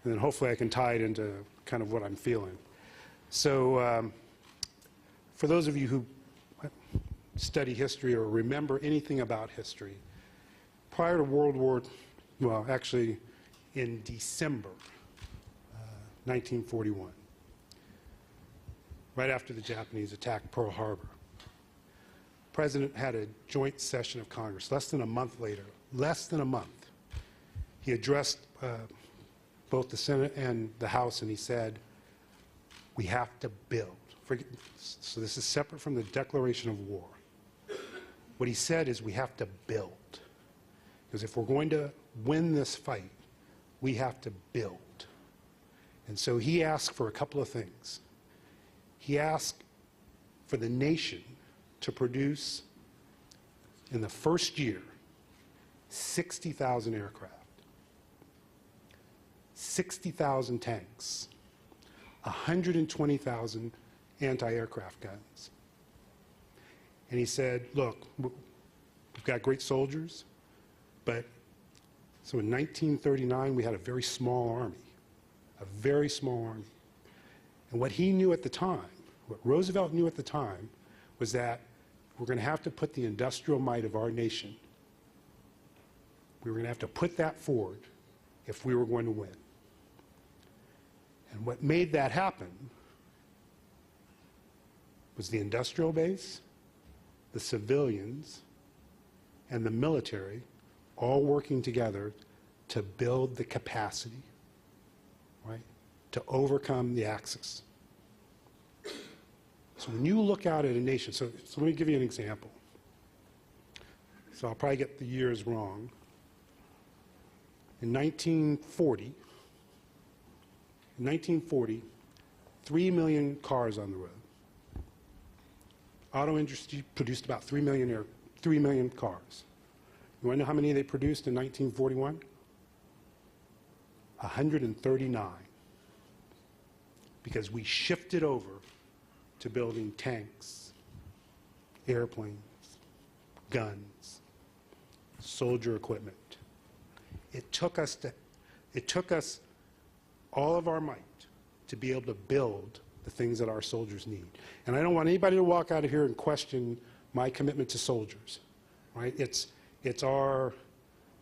and then hopefully I can tie it into kind of what I'm feeling. So for those of you who study history or remember anything about history, prior to World War, well, actually in December 1941, right after the Japanese attacked Pearl Harbor, the President had a joint session of Congress less than a month later, less than a month. He addressed both the Senate and the House, and he said, we have to build. So this is separate from the declaration of war. What he said is we have to build. Because if we're going to win this fight, we have to build. And so he asked for a couple of things. He asked for the nation to produce, in the first year, 60,000 aircraft, 60,000 tanks, 120,000 anti-aircraft guns. And he said, look, we've got great soldiers, but so in 1939 we had a very small army, a very small army. And what he knew at the time, what Roosevelt knew at the time, was that we're going to have to put the industrial might of our nation, we were going to have to put that forward if we were going to win. And what made that happen was the industrial base, the civilians, and the military all working together to build the capacity, right, to overcome the Axis. So when you look out at a nation, so let me give you an example. So I'll probably get the years wrong. In 1940, 3 million cars on the road. Auto industry produced about 3 million cars. You want to know how many they produced in 1941? 139. Because we shifted over to building tanks, airplanes, guns, soldier equipment. It took us all of our might to be able to build the things that our soldiers need. And I don't want anybody to walk out of here and question my commitment to soldiers, right? It's our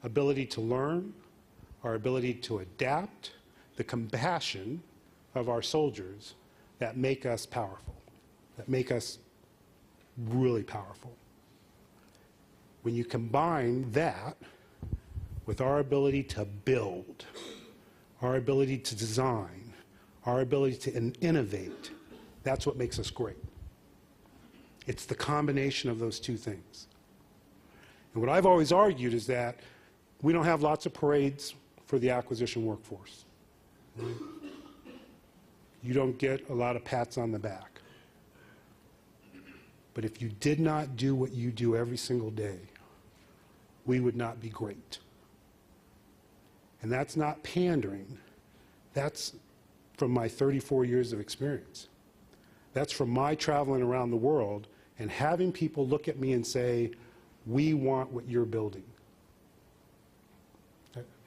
ability to learn, our ability to adapt, the compassion of our soldiers that make us powerful, that make us really powerful. When you combine that with our ability to build, our ability to design, our ability to innovate, that's what makes us great. It's the combination of those two things. And what I've always argued is that we don't have lots of parades for the acquisition workforce. Right? You don't get a lot of pats on the back. But if you did not do what you do every single day, we would not be great. And that's not pandering. That's from my 34 years of experience. That's from my traveling around the world and having people look at me and say, we want what you're building.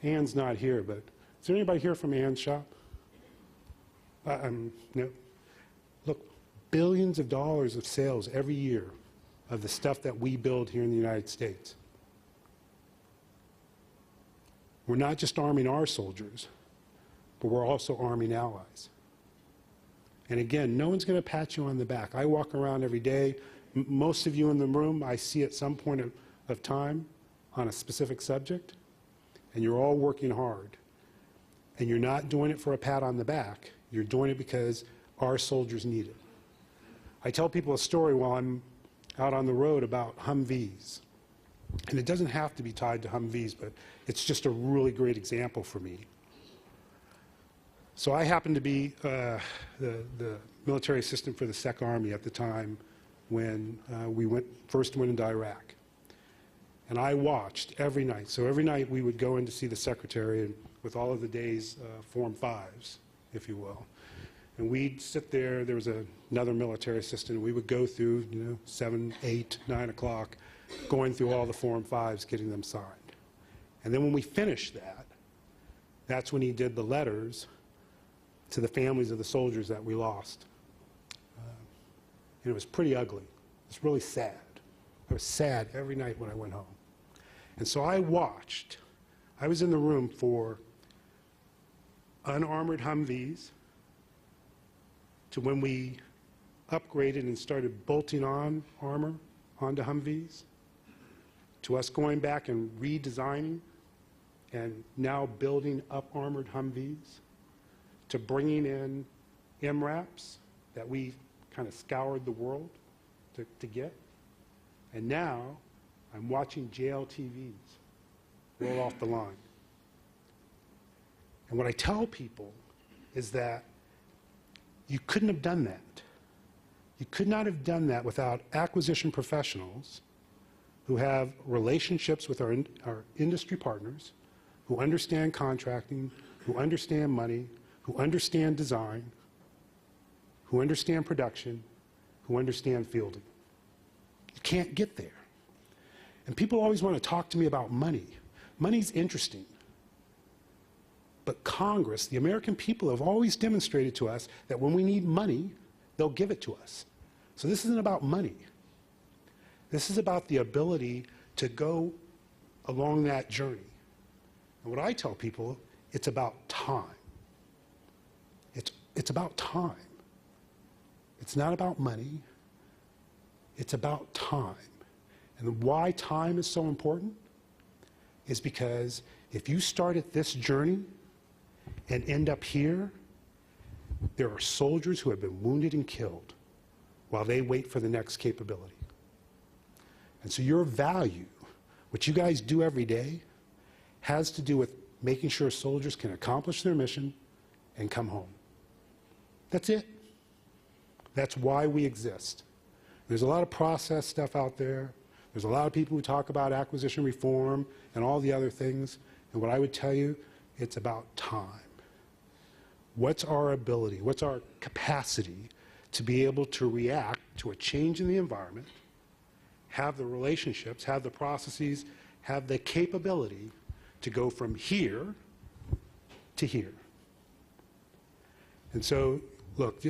Ann's not here, but is there anybody here from Ann's shop? No. Look, billions of dollars of sales every year of the stuff that we build here in the United States. We're not just arming our soldiers, but we're also arming allies. And again, no one's going to pat you on the back. I walk around every day. Most of you in the room, I see at some point of time on a specific subject, and you're all working hard. And you're not doing it for a pat on the back. You're doing it because our soldiers need it. I tell people a story while I'm out on the road about Humvees. And it doesn't have to be tied to Humvees, but it's just a really great example for me. So I happened to be the military assistant for the SEC Army at the time when we first went into Iraq. And I watched every night. So every night we would go in to see the secretary and with all of the day's Form 5s, if you will. And we'd sit there. There was another military assistant. We would go through, 7, 8, 9 o'clock, going through all the Form 5s, getting them signed. And then when we finished that, that's when he did the letters to the families of the soldiers that we lost. And it was pretty ugly. It was really sad. I was sad every night when I went home. And so I watched. I was in the room for unarmored Humvees to when we upgraded and started bolting on armor onto Humvees, to us going back and redesigning and now building up armored Humvees, to bringing in MRAPs that we kind of scoured the world to get. And now I'm watching JLTVs roll off the line. And what I tell people is that you couldn't have done that. You could not have done that without acquisition professionals who have relationships with our industry partners, who understand contracting, who understand money, who understand design, who understand production, who understand fielding. You can't get there. And people always want to talk to me about money. Money's interesting. But Congress, the American people, have always demonstrated to us that when we need money, they'll give it to us. So this isn't about money. This is about the ability to go along that journey. And what I tell people, it's about time. It's about time. It's not about money. It's about time. And why time is so important is because if you start at this journey and end up here, there are soldiers who have been wounded and killed while they wait for the next capability. And so your value, what you guys do every day, has to do with making sure soldiers can accomplish their mission and come home. That's it. That's why we exist. There's a lot of process stuff out there. There's a lot of people who talk about acquisition reform and all the other things. And what I would tell you, it's about time. What's our ability? What's our capacity to be able to react to a change in the environment, have the relationships, have the processes, have the capability to go from here to here? And so, look,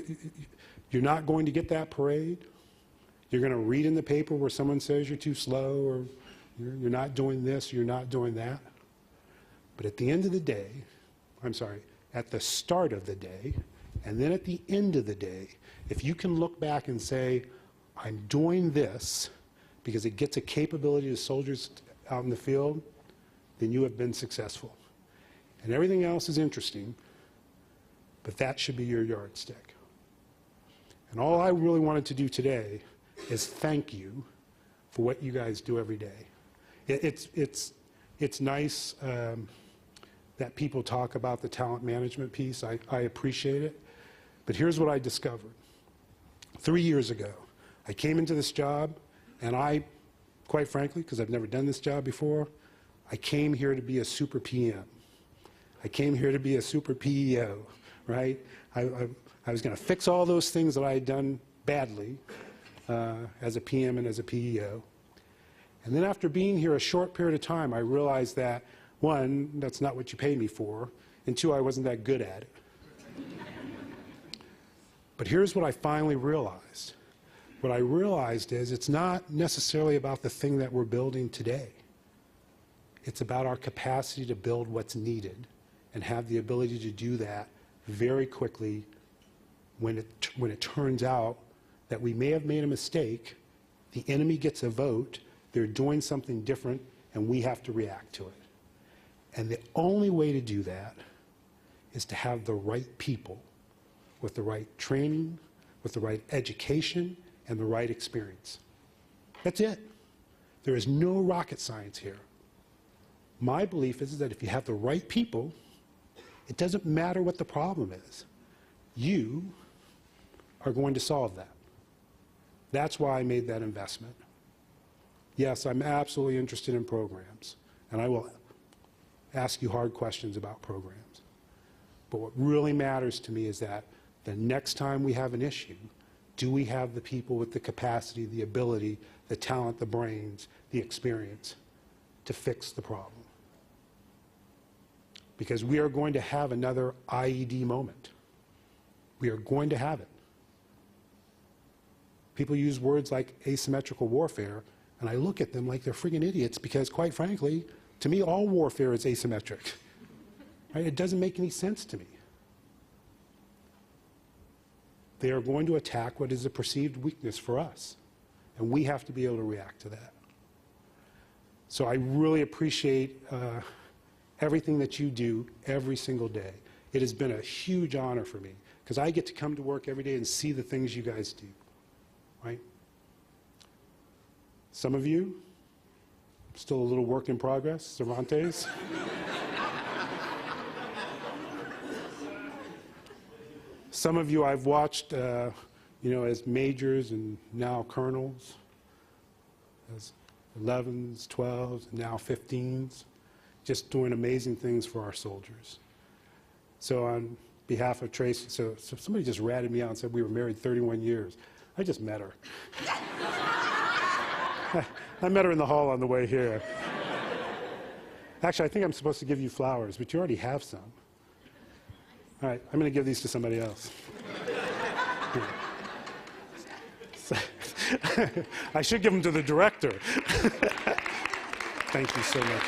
you're not going to get that parade. You're going to read in the paper where someone says you're too slow or you're not doing this, you're not doing that. But at the end of the day, at the start of the day, and then at the end of the day, if you can look back and say, I'm doing this because it gets a capability to soldiers out in the field, then you have been successful. And everything else is interesting, but that should be your yardstick. And all I really wanted to do today is thank you for what you guys do every day. It's nice that people talk about the talent management piece. I appreciate it. But here's what I discovered. 3 years ago, I came into this job, and I, quite frankly, because I've never done this job before, I came here to be a super PM. I came here to be a super PEO, right? I was going to fix all those things that I had done badly as a PM and as a PEO. And then after being here a short period of time, I realized that, one, that's not what you pay me for, and two, I wasn't that good at it. But here's what I finally realized. What I realized is it's not necessarily about the thing that we're building today. It's about our capacity to build what's needed and have the ability to do that very quickly when it turns out that we may have made a mistake, the enemy gets a vote, they're doing something different, and we have to react to it. And the only way to do that is to have the right people with the right training, with the right education, and the right experience. That's it. There is no rocket science here. My belief is that if you have the right people, it doesn't matter what the problem is. You are going to solve that. That's why I made that investment. Yes, I'm absolutely interested in programs, and I will ask you hard questions about programs. But what really matters to me is that the next time we have an issue, do we have the people with the capacity, the ability, the talent, the brains, the experience to fix the problem? Because we are going to have another IED moment. We are going to have it. People use words like asymmetrical warfare, and I look at them like they're friggin' idiots because, quite frankly, to me, all warfare is asymmetric. Right? It doesn't make any sense to me. They are going to attack what is a perceived weakness for us, and we have to be able to react to that. So I really appreciate everything that you do every single day. It has been a huge honor for me because I get to come to work every day and see the things you guys do, right? Some of you still a little work in progress, Cervantes. Some of you I've watched, as majors and now colonels, as 11s, 12s, and now 15s, just doing amazing things for our soldiers. So on behalf of Tracy, so somebody just ratted me out and said we were married 31 years. I just met her. I met her in the hall on the way here. Actually, I think I'm supposed to give you flowers, but you already have some. All right, I'm going to give these to somebody else. I should give them to the director. Thank you so much.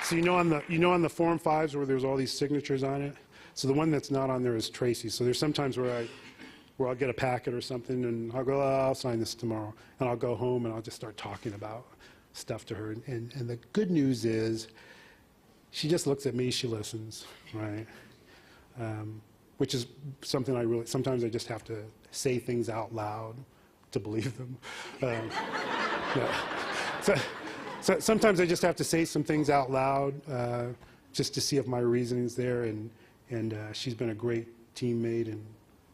So on the Form 5s where there's all these signatures on it? So the one that's not on there is Tracy. So there's sometimes where I'll get a packet or something and I'll go, I'll sign this tomorrow. And I'll go home and I'll just start talking about stuff to her. And the good news is she just looks at me, she listens, right? Which is something sometimes I just have to say things out loud to believe them. So sometimes I just have to say some things out loud just to see if my reasoning's there. And she's been a great teammate and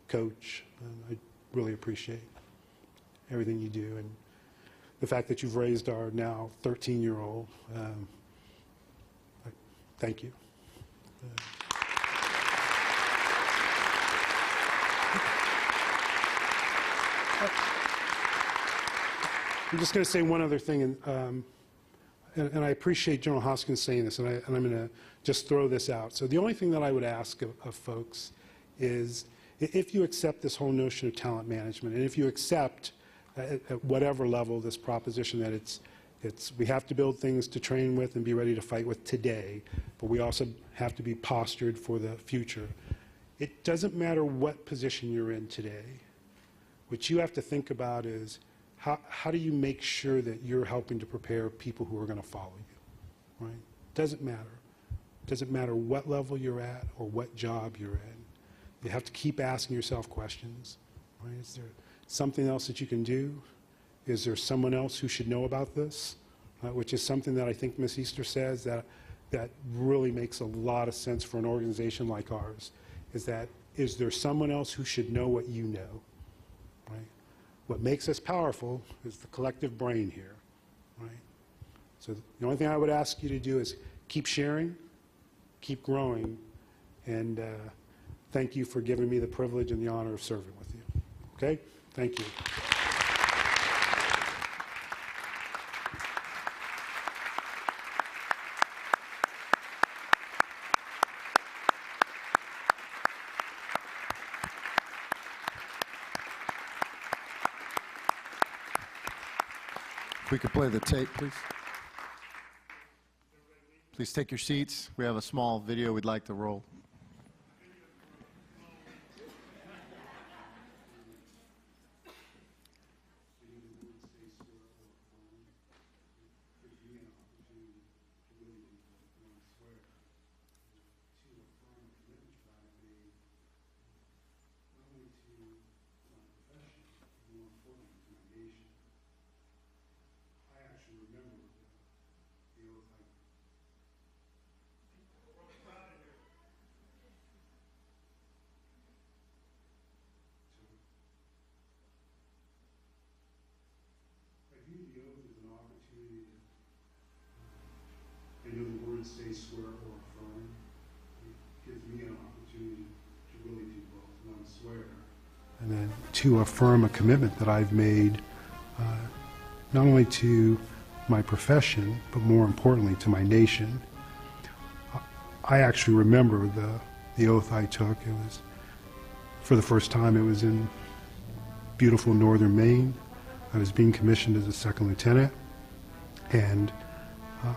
coach. I really appreciate everything you do. And the fact that you've raised our now 13-year-old, thank you. I'm just going to say one other thing, and I appreciate General Hoskins saying this, and I'm going to just throw this out. So the only thing that I would ask of folks is if you accept this whole notion of talent management, and if you accept at whatever level this proposition that we have to build things to train with and be ready to fight with today, but we also have to be postured for the future. It doesn't matter what position you're in today. What you have to think about is how do you make sure that you're helping to prepare people who are going to follow you, right? Doesn't matter. Doesn't matter what level you're at or what job you're in. You have to keep asking yourself questions, right? Is there something else that you can do? Is there someone else who should know about this? Which is something that I think Ms. Easter says that really makes a lot of sense for an organization like ours, is there someone else who should know what you know, right? What makes us powerful is the collective brain here, right? So the only thing I would ask you to do is keep sharing, keep growing, and thank you for giving me the privilege and the honor of serving with you. Okay? Thank you. If we could play the tape, please. Please take your seats. We have a small video we'd like to roll. I know the words say swear or affirm. It gives me an opportunity to really do both. One, swear. And then to affirm a commitment that I've made not only to my profession, but more importantly to my nation. I actually remember the oath I took. It was, for the first time, it was in beautiful northern Maine. I was being commissioned as a second lieutenant, and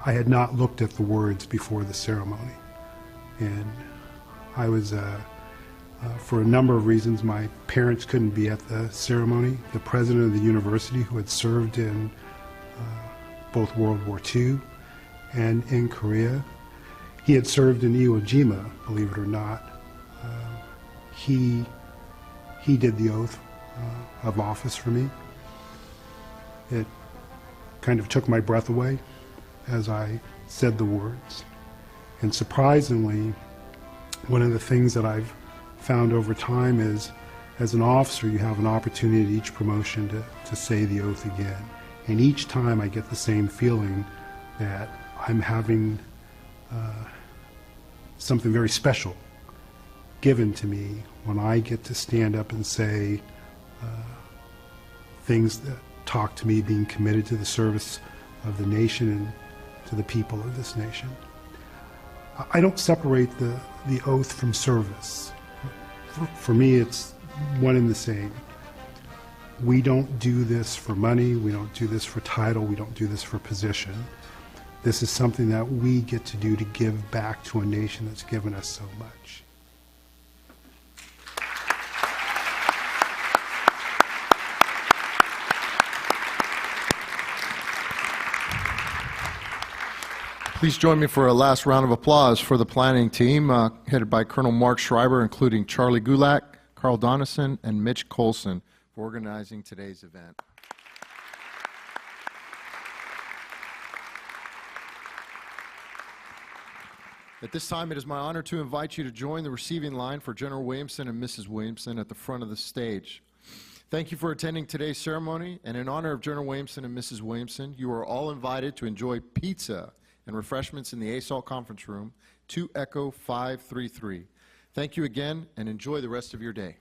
I had not looked at the words before the ceremony. And I was, for a number of reasons, my parents couldn't be at the ceremony. The president of the university, who had served in both World War II and in Korea, he had served in Iwo Jima, believe it or not. he did the oath of office for me. It kind of took my breath away as I said the words. And surprisingly, one of the things that I've found over time is, as an officer, you have an opportunity at each promotion to say the oath again. And each time I get the same feeling that I'm having something very special given to me when I get to stand up and say things that talk to me being committed to the service of the nation and to the people of this nation. I don't separate the oath from service. For me, it's one and the same. We don't do this for money, we don't do this for title, we don't do this for position. This is something that we get to do to give back to a nation that's given us so much. Please join me for a last round of applause for the planning team, headed by Colonel Mark Schreiber, including Charlie Gulak, Carl Donison, and Mitch Colson, for organizing today's event. At this time, it is my honor to invite you to join the receiving line for General Williamson and Mrs. Williamson at the front of the stage. Thank you for attending today's ceremony, and in honor of General Williamson and Mrs. Williamson, you are all invited to enjoy pizza and refreshments in the ASALT Conference Room, 2 Echo 533. Thank you again, and enjoy the rest of your day.